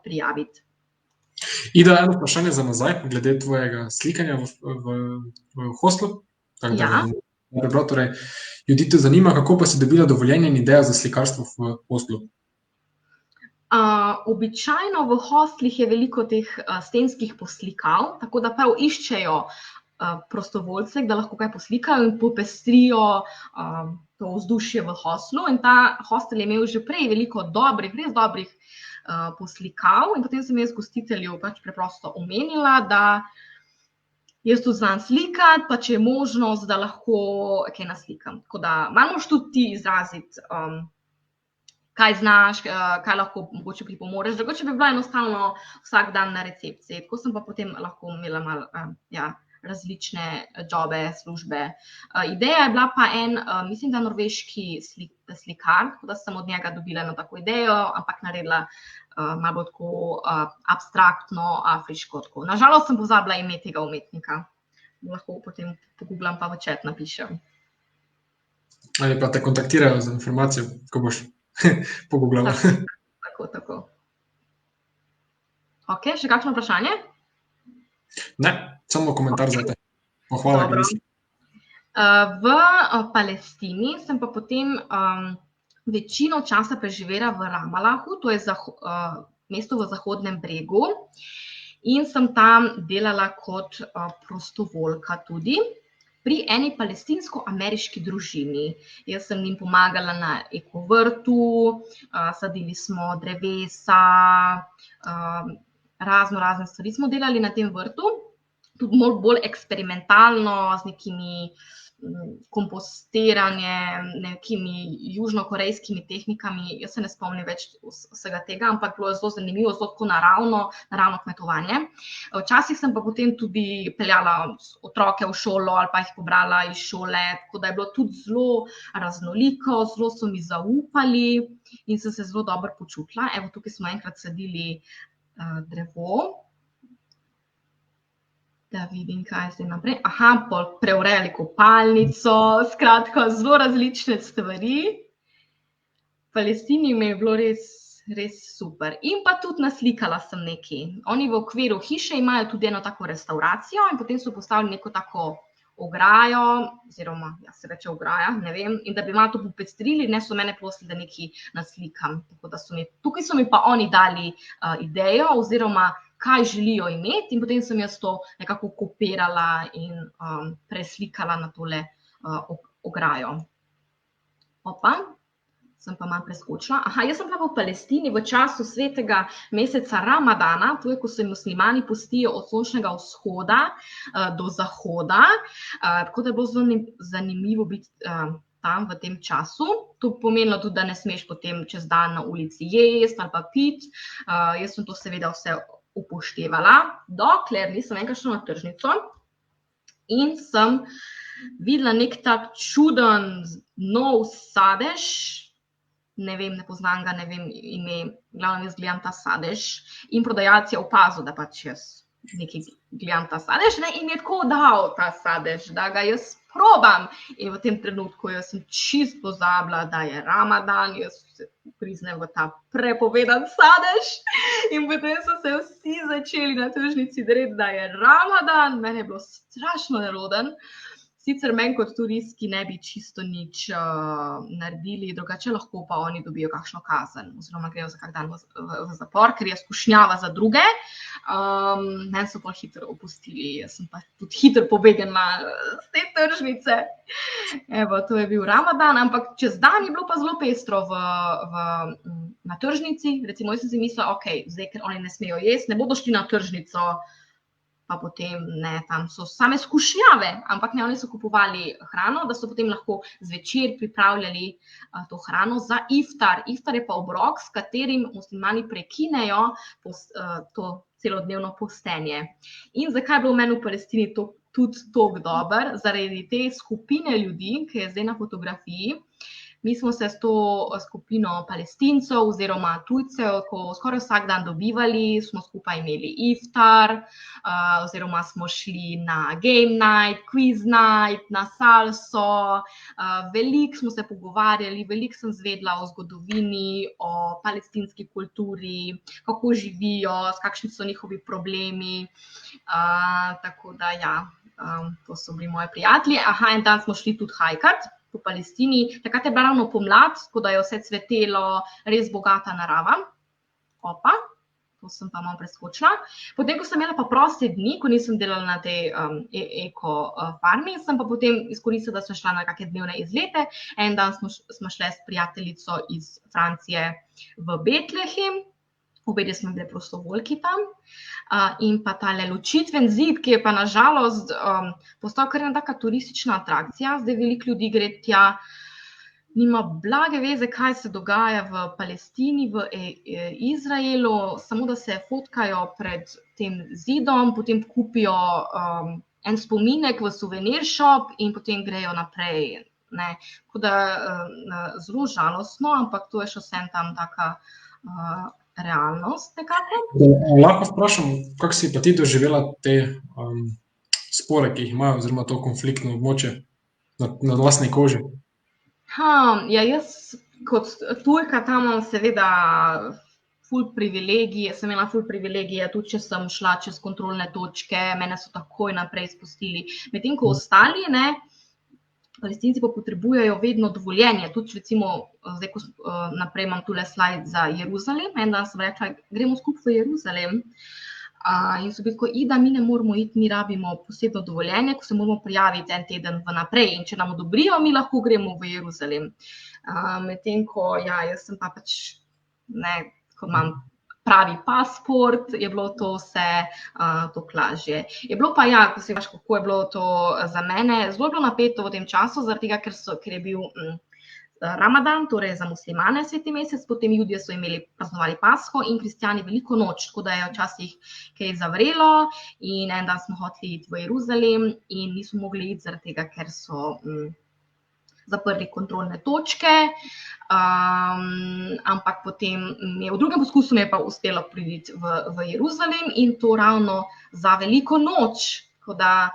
prijaviti. Ida, eno vprašanje za nazaj, glede tvojega slikanja v hostlu. Ja. Torej, ljudi te zanima, kako pa si dobila dovoljenje in idejo za slikarstvo v hostlu? Običajno v hostlih je veliko teh stenskih poslikav, tako da prav iščejo prostovoljce, da lahko kaj poslikajo in popestrijo to vzdušje v hostlu. In ta hostel je imel že prej veliko res dobrih poslikav in potem sem jaz gostitelju pač preprosto omenila, da jaz tudi znam slikati, pa če je možnost, da lahko kaj naslikam. Tako da malo moraš tudi ti izraziti, kaj znaš, kaj lahko mogoče pripomoreš. Drugače bi bila enostavno vsak dan na recepciji. Tako sem pa potem lahko imela malo različne jobe, službe. Ideja je bila pa mislim, da norveški slikar, tako da sem od njega dobila eno tako idejo, ampak naredila malo bolj tako abstraktno, afriško. Tako. Nažalost sem pozabila ime tega umetnika. Lahko potem pogooglam pa v chat napišem. Ali pa te kontaktirajo za informacijo, ko boš pogooglala. Tako. Ok, še kakšno vprašanje? Ne, samo komentar za te. Pohvala. V Palestini sem pa potem večino časa preživela v Ramalahu, to je mesto v Zahodnem bregu, in sem tam delala kot prostovoljka tudi pri eni palestinsko-ameriški družini. Jaz sem jim pomagala na ekovrtu, sadili smo drevesa, razne stvari smo delali na tem vrtu, tudi bolj eksperimentalno, z nekimi kompostiranje nekimi južnokorejskimi tehnikami. Jaz se ne spomnim več vsega tega, ampak bilo je zelo zanimivo, zelo tako naravno kmetovanje. Včasih sem pa potem tudi peljala otroke v šolo ali pa jih pobrala iz šole, tako da je bilo tudi zelo raznoliko, zelo so mi zaupali in sem se zelo dobro počutila. Evo, tukaj smo enkrat sadili drevo. Da vidim, kaj je zdaj naprej. Aha, preurejali kopalnico, skratka, zelo različne stvari. V Palestini mi je bilo res super. In pa tudi naslikala sem nekaj. Oni v okviru hiše imajo tudi eno tako restauracijo in potem so postavili neko tako ograjo, oziroma, ja, se reče ograja, ne vem, in da bi malo to popestrili, ne so mene prosili, da nekaj naslikam. Tako da tukaj so mi pa oni dali idejo, oziroma kaj želijo imeti in potem sem jaz to nekako kopirala in preslikala na tole ograjo. Opa, sem pa malo preskočila. Aha, jaz sem bila v Palestini v času svetega meseca Ramadana, to je, ko se muslimani postijo od sončnega vzhoda do zahoda, tako da je bilo zelo zanimivo biti tam v tem času. To pomenilo tudi, da ne smeš potem čez dan na ulici jesti ali pa piti. Jaz sem to seveda vse upoštevala, dokler nisem enkrat šla na tržnico in sem videla nek tak čuden nov sadež, ne vem, ne poznam ga, ne vem ime, glavno jaz gledam ta sadež in prodajalec je opazil, da pač jaz nekaj gledam ta sadež, ne, in mi je tako dal ta sadež, da ga jaz probam. In v tem trenutku jaz sem čist pozabila, da je Ramadan, jaz se priznem v ta prepovedan sadež in potem so se vsi začeli na tržnici dreti, da je Ramadan, meni je bilo strašno neroden. Sicer meni kot turistki ne bi čisto nič naredili, drugače lahko pa oni dobijo kakšno kazen, oziroma grejo za kak dan v zapor, ker je skušnjava za druge. Meni so pa hitro opustili, jaz sem pa tudi hitro pobegnila z te tržnice. Evo, to je bil Ramadan, ampak čez dan je bilo pa zelo pestro na tržnici. Recimo, jaz sem si mislila, ok, zdaj, ker oni ne smejo jesti, ne bodo šli na tržnico, pa potem ne, tam so same skušnjave, ampak ne, oni so kupovali hrano, da so potem lahko zvečer pripravljali to hrano za iftar. Iftar je pa obrok, s katerim muslimani prekinejo to celodnevno postenje. In zakaj je bilo meni v Palestini tudi toliko dobro? Zaradi te skupine ljudi, ki je zdaj na fotografiji. Mi smo se s to skupino Palestincev oziroma tujcev skoraj vsak dan dobivali, smo skupaj imeli iftar, oziroma smo šli na game night, quiz night, na salso, veliko smo se pogovarjali, veliko sem zvedela o zgodovini, o palestinski kulturi, kako živijo, kakšni so njihovi problemi, tako da ja, to so bili moji prijatelji. Aha, en dan smo šli tudi hajkat po Palestini, takrat je bila ravno pomlad, tako da je vse cvetelo, res bogata narava. Opa, to sem pa malo preskočila. Potem, ko sem imela pa proste dni, ko nisem delala na tej eko farmi, sem pa potem izkoristila, da sem šla na kakšne dnevne izlete. En dan smo šle s prijateljico iz Francije v Betlehem, obedje smo bile prostovoljki tam. In pa tale ločitven zid, ki je pa nažalost postal kar ena taka turistična atrakcija. Zdaj veliko ljudi gre tja, nima blage veze, kaj se dogaja v Palestini, v Izraelu, samo da se fotkajo pred tem zidom, potem kupijo en spominek v souvenir shop in potem grejo naprej. Tako da zelo žalostno, ampak to je še vsem tam taka realnost nekako. Lahko vprašam, kako si pa ti doživela te spore, ki jih imajo, oziroma to konfliktno območje na lastni koži? Ja, jaz kot tujka tam imam seveda ful privilegije, sem imela ful privilegije, tudi če sem šla čez kontrolne točke, mene so takoj naprej spustili. Medtem ko ostali, ne, Palestinci pa potrebujejo vedno dovoljenje, tudi recimo, zdaj ko naprej imam tule slajd za Jeruzalem, en dan sem rekla, gremo skupaj v Jeruzalem, in so bili tako, Ida, mi ne moramo iti, mi rabimo posebno dovoljenje, ko se moramo prijaviti en teden vnaprej in če nam odobrijo, mi lahko gremo v Jeruzalem. Medtem ko, ja, jaz sem pa pač, ne, ko imam pravi pasport, je bilo to vse toliko lažje. Je bilo pa, ja, ko si veš, kako je bilo to za mene, zelo je bilo napeto v tem času, zaradi tega, ker je bil Ramadan, torej za muslimane sveti mesec, potem Judje so praznovali Pasko in kristjani veliko noč, tako da je včasih kaj zavrelo in en dan smo hoteli iti v Jeruzalem in nismo mogli iti zaradi tega, ker so zaprli kontrolne točke, ampak potem v drugem poskusu mi je pa uspelo priti v Jeruzalem in to ravno za veliko noč. Tako da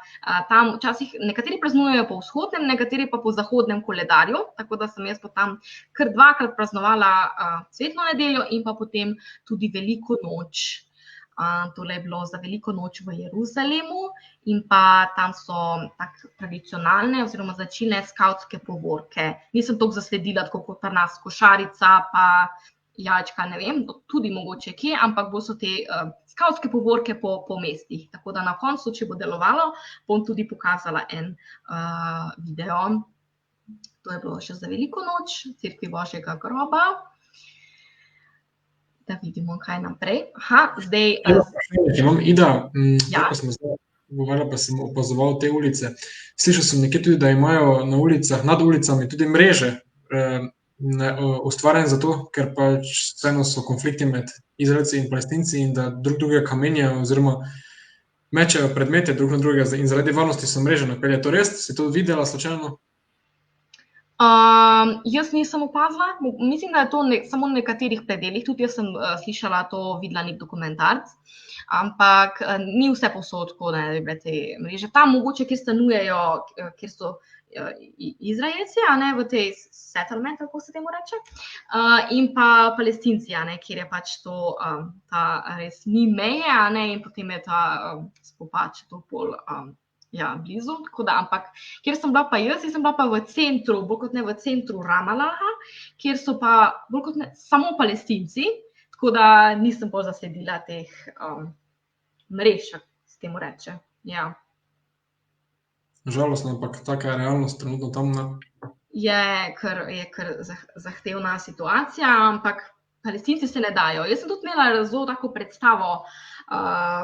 tam včasih nekateri praznujejo po vzhodnem, nekateri pa po zahodnem koledarju, tako da sem jaz pa tam kar dvakrat praznovala cvetno nedeljo in pa potem tudi veliko noč. Tole je bilo za veliko noč v Jeruzalemu in pa tam so tako tradicionalne oziroma značilne skavtske povorke. Nisem toliko zasledila, tako kot pri nas košarica pa jajčka, ne vem, tudi mogoče kje, ampak bo so te skavtske povorke po mestih. Tako da na koncu, če bo delovalo, bom tudi pokazala en video. To je bilo še za veliko noč, Cerkvi Božjega groba. Da vidimo, kaj naprej. Zdaj... Imam Ida, ko smo zdaj govorili, pa sem opazoval te ulice. Slišal sem nekje tudi, da imajo na ulicah, nad ulicami tudi mreže, ustvarjene zato, ker pač vseeno so konflikti med Izraelci in Palestinci in da drugega kamenjajo oziroma mečejo predmete drug na drugega in zaradi varnosti so mreže napelje. To res? Si to videla slučajno? Jaz nisem opazila, mislim, da je to samo v nekaterih predelih, tudi jaz sem slišala to, videla nek dokumentarc, ampak ni vse povsod tako, da ne bi bile te mreže. Tam mogoče, kjer stanujejo, kjer so Izraelci, v tej settlement, kako se temu reče, in pa Palestinci, kjer je pač to, ta res ni meje, in potem je ta spopad to pol blizu, tako da, ampak kjer sem bila pa jaz sem bila pa v centru, bolj kot ne v centru Ramalaha, kjer so pa bolj kot ne samo Palestinci, tako da nisem bolj zasledila teh mrež, se temu reče, ja. Žalostno, ampak taka je realnost trenutno tam, ne? Je kar zahtevna situacija, ampak Palestinci se ne dajo. Jaz sem tudi imela zelo tako predstavo,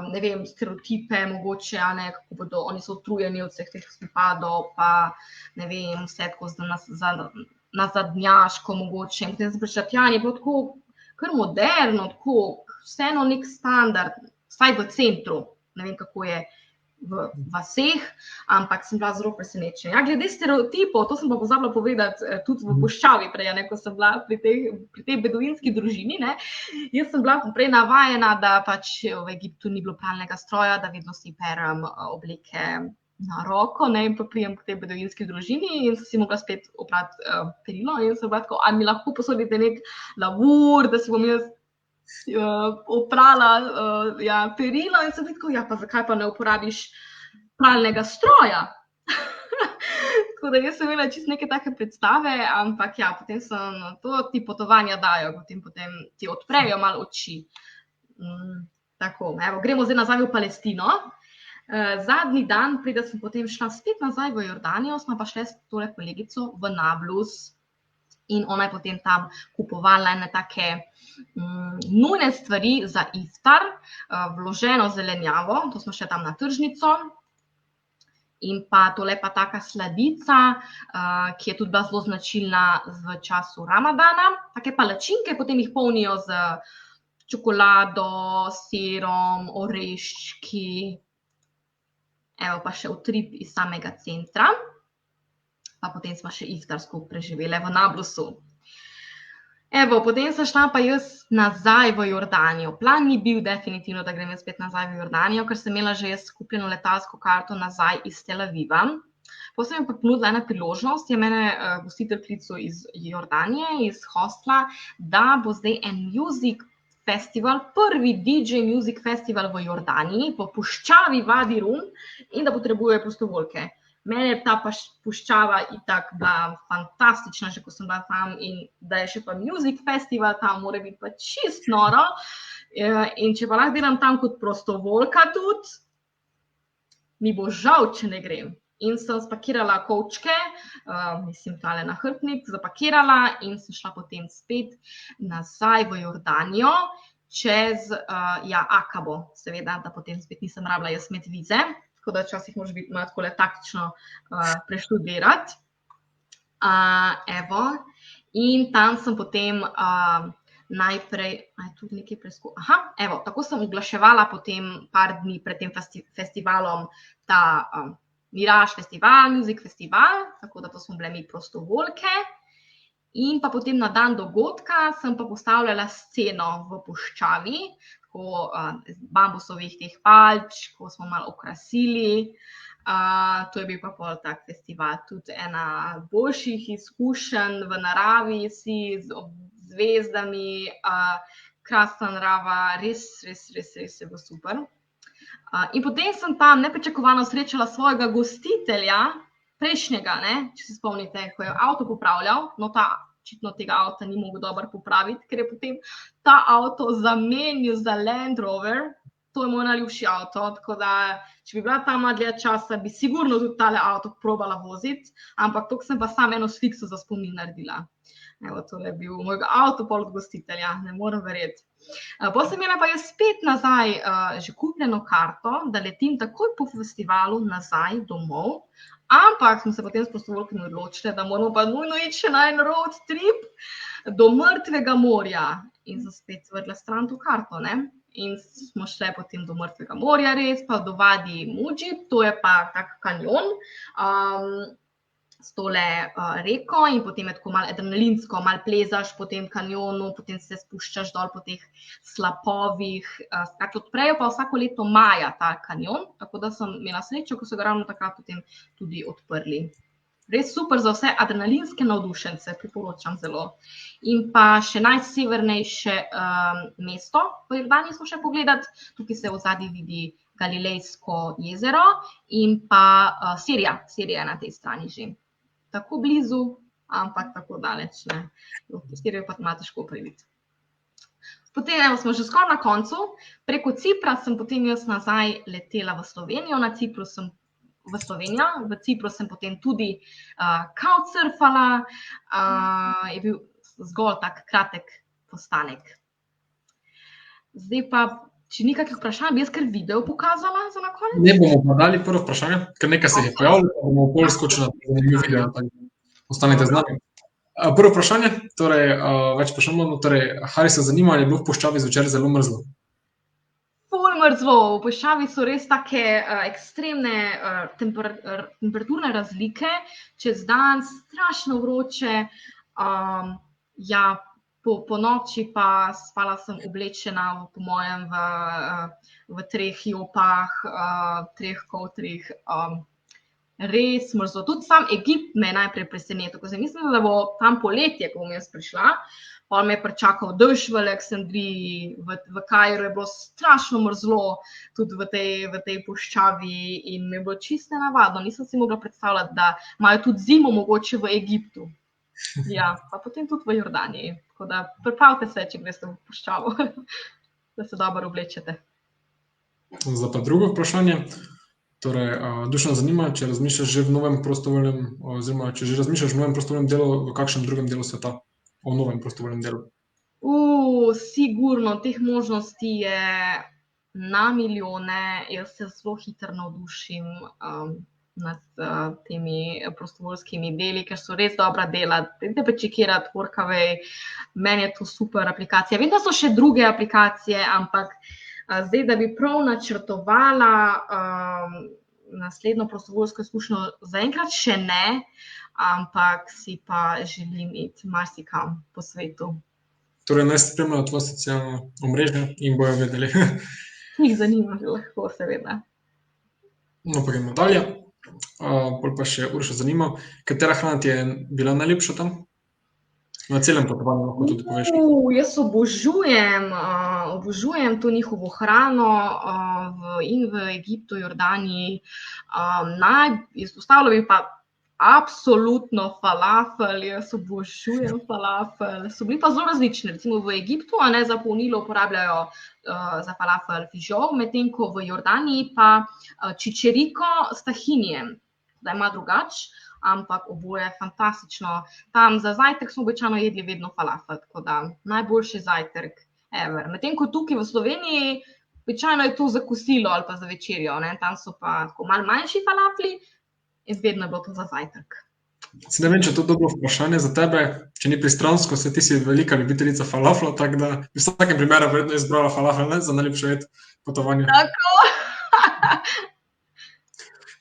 ne vem, stereotipe mogoče, kako bodo, oni so utrujeni od vseh teh spopadov, pa ne vem, vse tako nazadnjaško mogoče. Potem sem prišla, je bilo tako kar moderno, tako vseeno nek standard, vsaj v centru, ne vem, kako je v vaseh, ampak sem bila zelo presenečena. Ja, glede stereotipov, to sem pa pozabila povedati tudi v puščavi prej, ko sem bila pri tej beduinski družini, ne. Jaz sem bila prej navajena, da pač v Egiptu ni bilo pralnega stroja, da vedno si perem obleke na roko, ne, in pa prijem k tej beduinski družini in sem si mogla spet oprati perilo in sem bila tako, a mi lahko posodite nek lavur, da si bom jaz oprala perilo in sem tako, pa zakaj pa ne uporabiš pralnega stroja? Tako da jaz sem imela čisto neke take predstave, ampak potem to ti potovanja dajo, potem ti odprejo malo oči. Tako, evo, gremo zdaj nazaj v Palestino. Zadnji dan, preden sem potem šla spet nazaj v Jordanijo, smo pa šli s tole kolegico v Nablus. In ona je potem tam kupovala ene take nujne stvari za iftar, vloženo zelenjavo, to smo še tam na tržnico. In pa tole pa taka sladica, ki je tudi bila zelo značilna v času Ramadana. Take palačinke, potem jih polnijo z čokolado, sirom, oreščki. Evo pa še utrip iz samega centra. Pa potem smo še iftar skupaj preživeli v Nablusu. Evo, potem sem šla pa jaz nazaj v Jordanijo. Plan ni bil definitivno, da grem jaz spet nazaj v Jordanijo, ker sem imela že jaz skupljeno letalsko karto nazaj iz Tel Aviva. Potem sem pa ponudila ena priložnost, je mene gostitelj klical iz Jordanije, iz hostla, da bo zdaj en music festival, prvi DJ music festival v Jordaniji, po puščavi Vadi Rum in da potrebuje prostovoljke. Mene je ta puščava itak bila fantastična, že ko sem bila tam in da je še pa music festival, tam mora biti pa čist noro. In če pa lahko delam tam kot prostovoljka tudi, mi bo žal, če ne grem. In sem spakirala kovčke, mislim tale nahrbtnik, zapakirala in sem šla potem spet nazaj v Jordanijo, čez Akabo, seveda, da potem spet nisem rabila jaz imeti vize, tako da včasih moraš biti malo takole taktično preštudirati. Evo, in tam sem potem najprej, tudi nekaj evo, tako sem oglaševala potem par dni pred tem festivalom, ta Miraž festival, Music festival, tako da to smo bile mi prostovoljke. In pa potem na dan dogodka sem pa postavljala sceno v puščavi, tako bambusovih teh palč, ko smo malo okrasili. To je bil pa pol tak festival, tudi ena boljših izkušenj v naravi si z zvezdami, krasna narava, res je bilo super. In potem sem tam nepričakovano srečala svojega gostitelja, prejšnjega, če se spomnite, ko je avto popravljal, no očitno tega avta ni mogel dobro popraviti, ker je potem ta avto zamenil za Land Rover. To je moj najljubši avto, tako da, če bi bila tam dlje časa, bi sigurno tudi tale avto probala voziti, ampak to sem pa sam eno slikso za spomin naredila. Evo, to je bil mojega avto pol od gostitelja, ne morem verjeti. Potem sem imela pa jaz spet nazaj že kupljeno karto, da letim takoj po festivalu nazaj domov, ampak smo se potem s prostovoljkami odločili, da moramo pa nujno iti še na en road trip do Mrtvega morja. In sem spet vrgla stran to karto, In smo šli potem do Mrtvega morja res, pa do Vadi Mudžib, to je pa tak kanjon s tole reko in potem je tako malo adrenalinsko, malo plezaš po tem kanjonu, potem se spuščaš dol po teh slapovih. Odprejo pa vsako leto maja ta kanjon, tako da sem imela srečo, ko so ga ravno takrat potem tudi odprli. Res super za vse adrenalinske navdušence, priporočam zelo. In pa še najsevernejše mesto v Jordaniji smo še pogledati, tukaj se v zadnji vidi Galilejsko jezero in pa Sirija je na tej strani že. Tako blizu, ampak tako daleč, Sirijo pa malo težko priti. Potem smo že skoraj na koncu, preko Cipra sem potem jaz nazaj letela v Slovenijo, na Cipru sem v Slovenijo, v Cipru sem potem tudi couchsurfala, je bil zgolj tak kratek postanek. Zdaj pa, če ni kakih vprašanj, bi jaz kar video pokazala za na konec? Ne bomo pa dali prvo vprašanje, ker nekaj se je pojavilo, pa bomo bolj skočili na zanimiv video, tako ostanite z nami. Prvo vprašanje, torej več vprašanj, Hari se zanima, ali je bilo v puščavi zvečer zelo mrzlo? Ful mrzlo, v puščavi so res take ekstremne temperaturne razlike, čez dan strašno vroče, po noči pa spala sem oblečena, po mojem, v 3 jopah, 3 kovtrih, res mrzlo. Tudi sam Egipt me je najprej presenetil, ko sem mislila, da bo tam poletje, ko bom jaz prišla, pa me je pričakal dež v Aleksandriji, v Kairu je bilo strašno mrzlo, tudi v tej puščavi in mi je bilo čisto nenavadno. Nisem si mogla predstavljati, da imajo tudi zimo mogoče v Egiptu. Ja, pa potem tudi v Jordaniji. Tako da pripravite se, če greste v puščavo, da se dobro oblečete. Zdaj pa drugo vprašanje. Torej, Dušan zanima, če razmišljaš že v novem prostovoljnem, oziroma če že razmišljaš v novem prostovoljnem delu, v kakšnem drugem delu sveta, o novem prostovoljnem delu? Sigurno, teh možnosti je na milijone. Jaz se zelo hitro navdušim nad temi prostovoljskimi deli, ker so res dobra dela. Dajte pa čekirati Workaway, meni je to super aplikacija. Vem, da so še druge aplikacije, ampak zdaj, da bi prav načrtovala naslednjo prostovoljsko izkušnjo, zaenkrat še ne, ampak si pa želim iti marsikam po svetu. Torej, naj spremljajo tvoje socialno omrežje in bojo vedeli. Njih zanima, lahko seveda. No, pa gremo dalje. Bolj pa še Urša zanima, katera hrana ti je bila najlepša tam? Na celem potovanju lahko tudi poveš. Jaz obožujem to njihovo hrano in v Egiptu, Jordaniji. Izpostavila bi pa absolutno falafel, jaz obožujem falafel. So bili pa zelo različni, recimo v Egiptu, za polnilo uporabljajo za falafel fižol, medtem ko v Jordaniji pa čičeriko s tahinijem, da ima drugače, ampak oboje je fantastično. Tam za zajtrk smo običajno jedli vedno falafel, tako da najboljši zajtrk ever. Medtem ko tukaj v Sloveniji, običajno je to za kosilo ali pa za večerjo, ne? Tam so pa tako malo manjši falafli in vedno je bilo to za zajtrk. Se ne vem, če je to dobro vprašanje za tebe, če ni pristransko, se ti si velika ljubiteljica falafla, tako da bi v vsakem primeru verjetno izbrala falafel, ne, za najljubšo jed potovanja. Tako.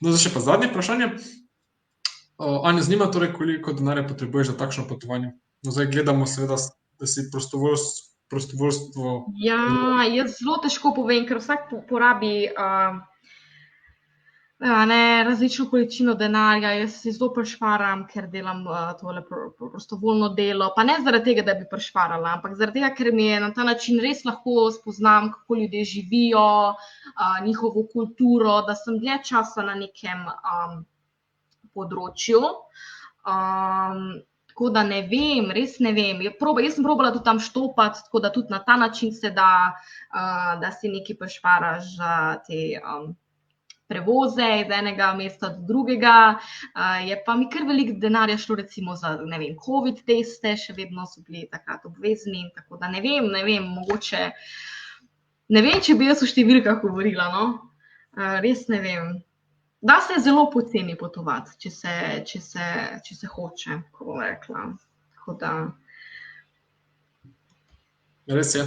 No, zdaj še pa zadnje vprašanje. Anja, zanima torej, koliko denarja potrebuješ za takšno potovanje? No, zdaj gledamo seveda, da si prostovoljstvo... Ja, jaz zelo težko povem, ker vsak porabi različno količino denarja. Jaz si zelo prišparam, ker delam tole prostovoljno delo. Pa ne zaradi tega, da bi prišparala, ampak zaradi tega, ker mi je na ta način res lahko spoznam, kako ljudje živijo, njihovo kulturo, da sem dlje časa na nekem področju. Tako da ne vem, res ne vem. Jaz sem probala tudi tam štopati, tako da tudi na ta način se da, da si nekaj prišparaš za te prevoze iz enega mesta do drugega. Je pa mi kar veliko denarja šlo recimo za, ne vem, COVID teste, še vedno so bili takrat obvezni, tako da ne vem, mogoče, ne vem, če bi jaz v številkah govorila, no. Res ne vem. Da se zelo poceni potovati, če se hoče, kako bom rekla. Tako da... Res je.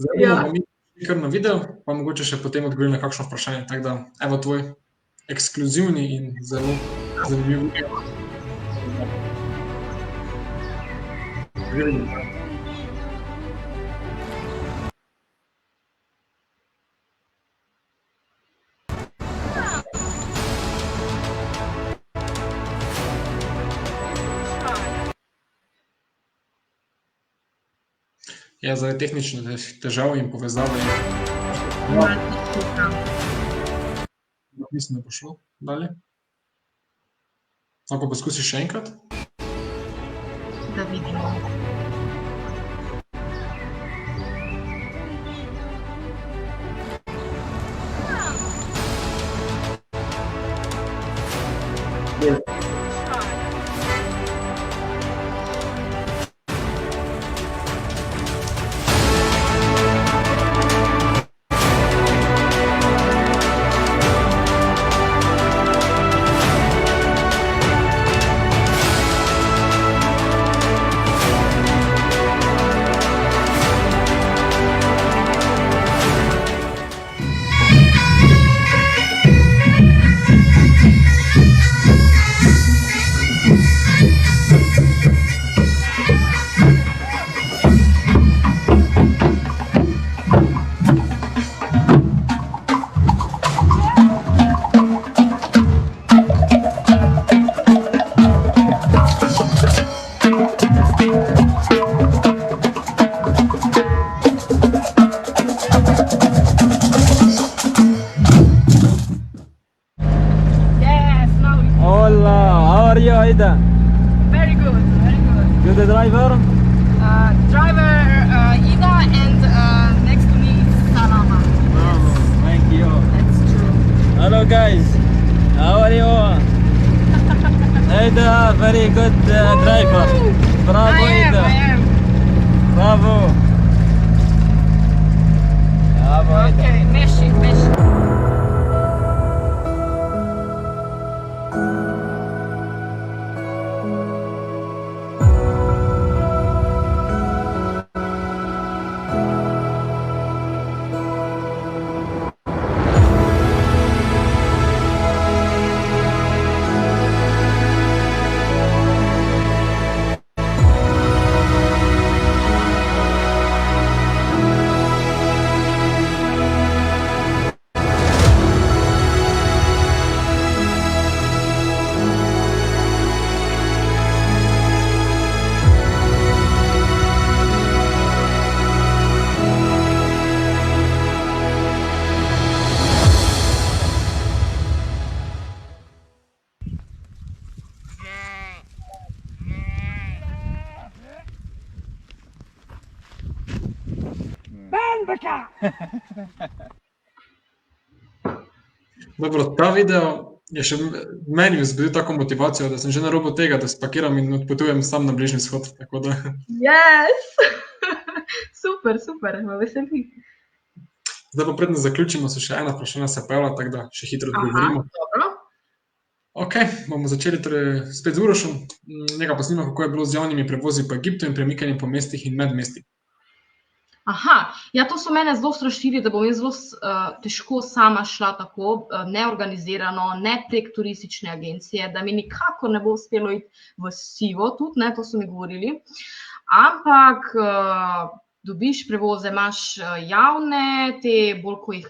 Zdaj bomo mi kar na video, pa mogoče še potem odgovorili na kakšno vprašanje. Tako da, evo tvoj ekskluzivni in zelo zanimiv video. Ja, zaradi tehničnih težav in povezave. Mislim, da bo šlo dalje. Lahko poskusiš še enkrat? Da vidimo. Aida? Very good, very good. You're the driver? Driver Ida and next to me is Salama. Bravo, thank you. That's true. Hello guys, how are you? Aida, very good driver. Bravo Aida. I am. Bravo. Bravo Aida. Okay, Meshi. Dobro, ta video je še meni vzbudil tako motivacijo, da sem že na robu tega, da spakiram in odpotujem sam na Bližnji vzhod. Tako da... Yes! Super, me veseli. Zdaj pa predno zaključimo, se še ena vprašanja se pojavlja, tako da še hitro Aha, odgovorimo. dobro. Ok, bomo začeli torej spet z Urošem. Njega pa zanima, kako je bilo z javnimi prevozi po Egiptu in premikanjem po mestih in med mesti. Aha, ja, to so mene zelo strašili, da bom jaz zelo težko sama šla tako neorganizirano, ne prek turistične agencije, da mi nikakor ne bo uspelo iti v sivo tudi, ne, to so mi govorili. Ampak dobiš prevoze, imaš javne, te bolj, ko jih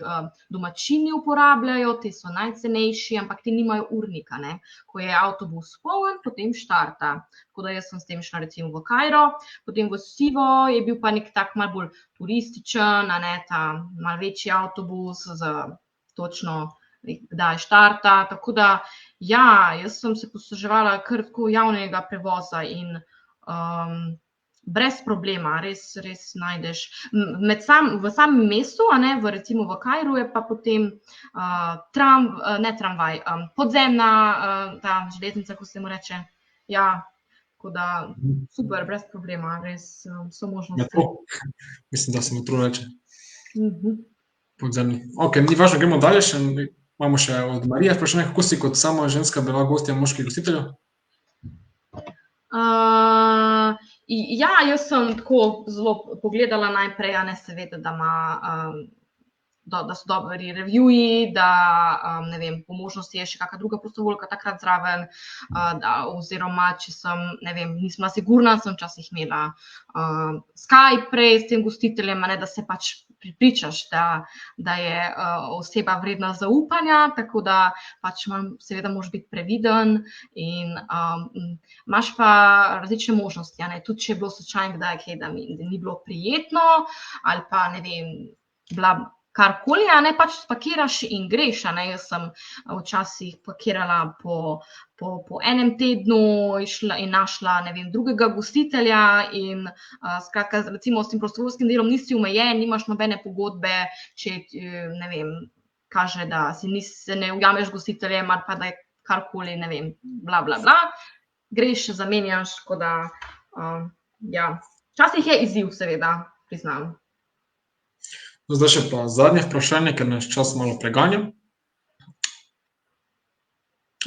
domačini uporabljajo, te so najcenejši, ampak ti nimajo urnika, ne. Ko je avtobus poln, potem štarta. Tako da jaz sem s tem šla recimo v Kairo, potem v sivo je bil pa nek tak malo bolj turističen, a ne, ta malo večji avtobus z točno kdaj štarta. Tako da, ja, jaz sem se posluževala kar tako javnega prevoza in brez problema, res najdeš. V samem mestu, a ne, recimo v Kairu je pa potem podzemna ta železnica, ko se mu reče. Ja, tako da super, brez problema, res so možnosti. Metro. Mislim, da se metro reče. Podzemni. Ok, ni važno, gremo dalje, imamo še od Marije vprašanje, kako si kot sama ženska bila gostja moških gostiteljev? Ja, jaz sem tako zelo pogledala najprej, a ne, seveda, da so dobri reviewji, da, ne vem, po možnosti je še kakšna druga prostovoljka takrat zraven, oziroma, če sem, ne vem, nisem bila sigurna, sem včasih imela Skype prej s tem gostiteljem, a ne, da se pač pripričaš, da je oseba vredna zaupanja, tako da pač seveda moraš biti previden in imaš pa različne možnosti, a ne, tudi če je bilo slučajno kdaj kaj, da mi ni bilo prijetno ali pa, ne vem, bila karkoli, a ne, pač spakiraš in greš, a ne, jaz sem včasih pakirala po enem tednu in našla, ne vem, drugega gostitelja in skratka, recimo s tem prostovoljskim delom nisi omejen, nimaš nobene pogodbe, če, ne vem, kaže, da se ne ujameš gostiteljem ali pa da je karkoli, ne vem, bla, bla, bla, greš, zamenjaš, tako da, ja, včasih je izziv, seveda, priznam. Zdaj še pa zadnje vprašanje, ker nas čas malo preganja.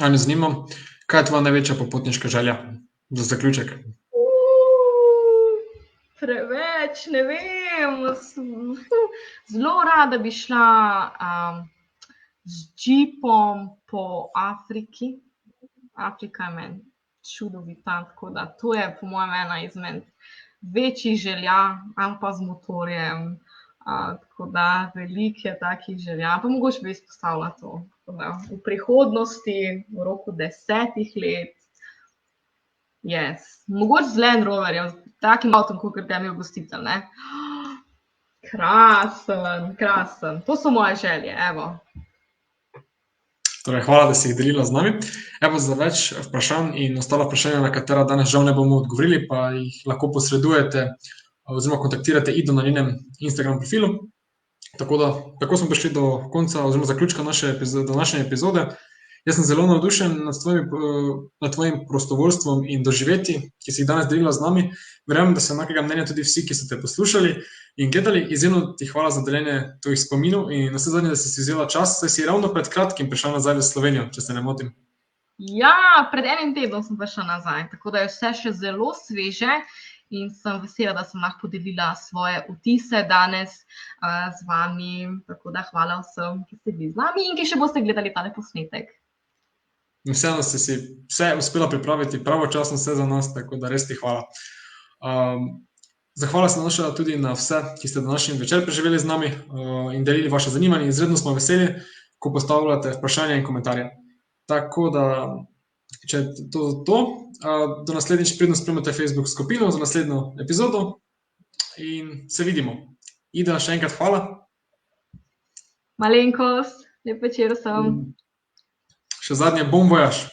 Me zanima, kaj je tvoja največja popotniška želja za zaključek? Preveč, ne vem, zelo rada bi šla z džipom po Afriki. Afrika je meni čudovita, tako da to je po mojem ena izmed večjih želja, ampak pa z motorjem. Tako da veliko je takih želja, pa mogoče bi izpostavila to. V prihodnosti, v roku 10 let, mogoče z Land Roverjem, takim avtom, kot ga je imel gostitelj, ne. Krasen, to so moje želje, evo. Torej, hvala, da si jih delila z nami. Evo, za več vprašanj in ostala vprašanja, na katera danes žal ne bomo odgovorili, pa jih lahko posredujete oziroma kontaktirate Ido na njenem Instagram profilu. Tako smo prišli do konca oziroma zaključka naše današnje epizode. Jaz sem zelo navdušen nad tvojim prostovoljstvom in doživetji, ki si jih danes delila z nami. Verjamem, da so enakega mnenja tudi vsi, ki so te poslušali in gledali. Izjemno ti hvala za deljenje tvojih spominov in navsezadnje, da si vzela čas, saj si ravno pred kratkim prišla nazaj v Slovenijo, če se ne motim. Ja, pred enim tednom sem prišla nazaj, tako da je vse še zelo sveže. In sem vesela, da sem lahko podelila svoje vtise danes z vami. Tako da hvala vsem, ki ste bili z nami in ki še boste gledali tale posnetek. Vseeno si vse uspela pripraviti pravočasno, vse za nas, tako da res ti hvala. Zahvala se nanaša tudi na vse, ki ste današnji večer preživeli z nami in delili vaše zanimanje. Izredno smo veseli, ko postavljate vprašanja in komentarje. Tako da, če je to, do naslednjič pridno spremljate Facebook skupino za naslednjo epizodo in se vidimo. Ida, še enkrat hvala. Malenkost, lep večer vsem. Še zadnje, bon voyage.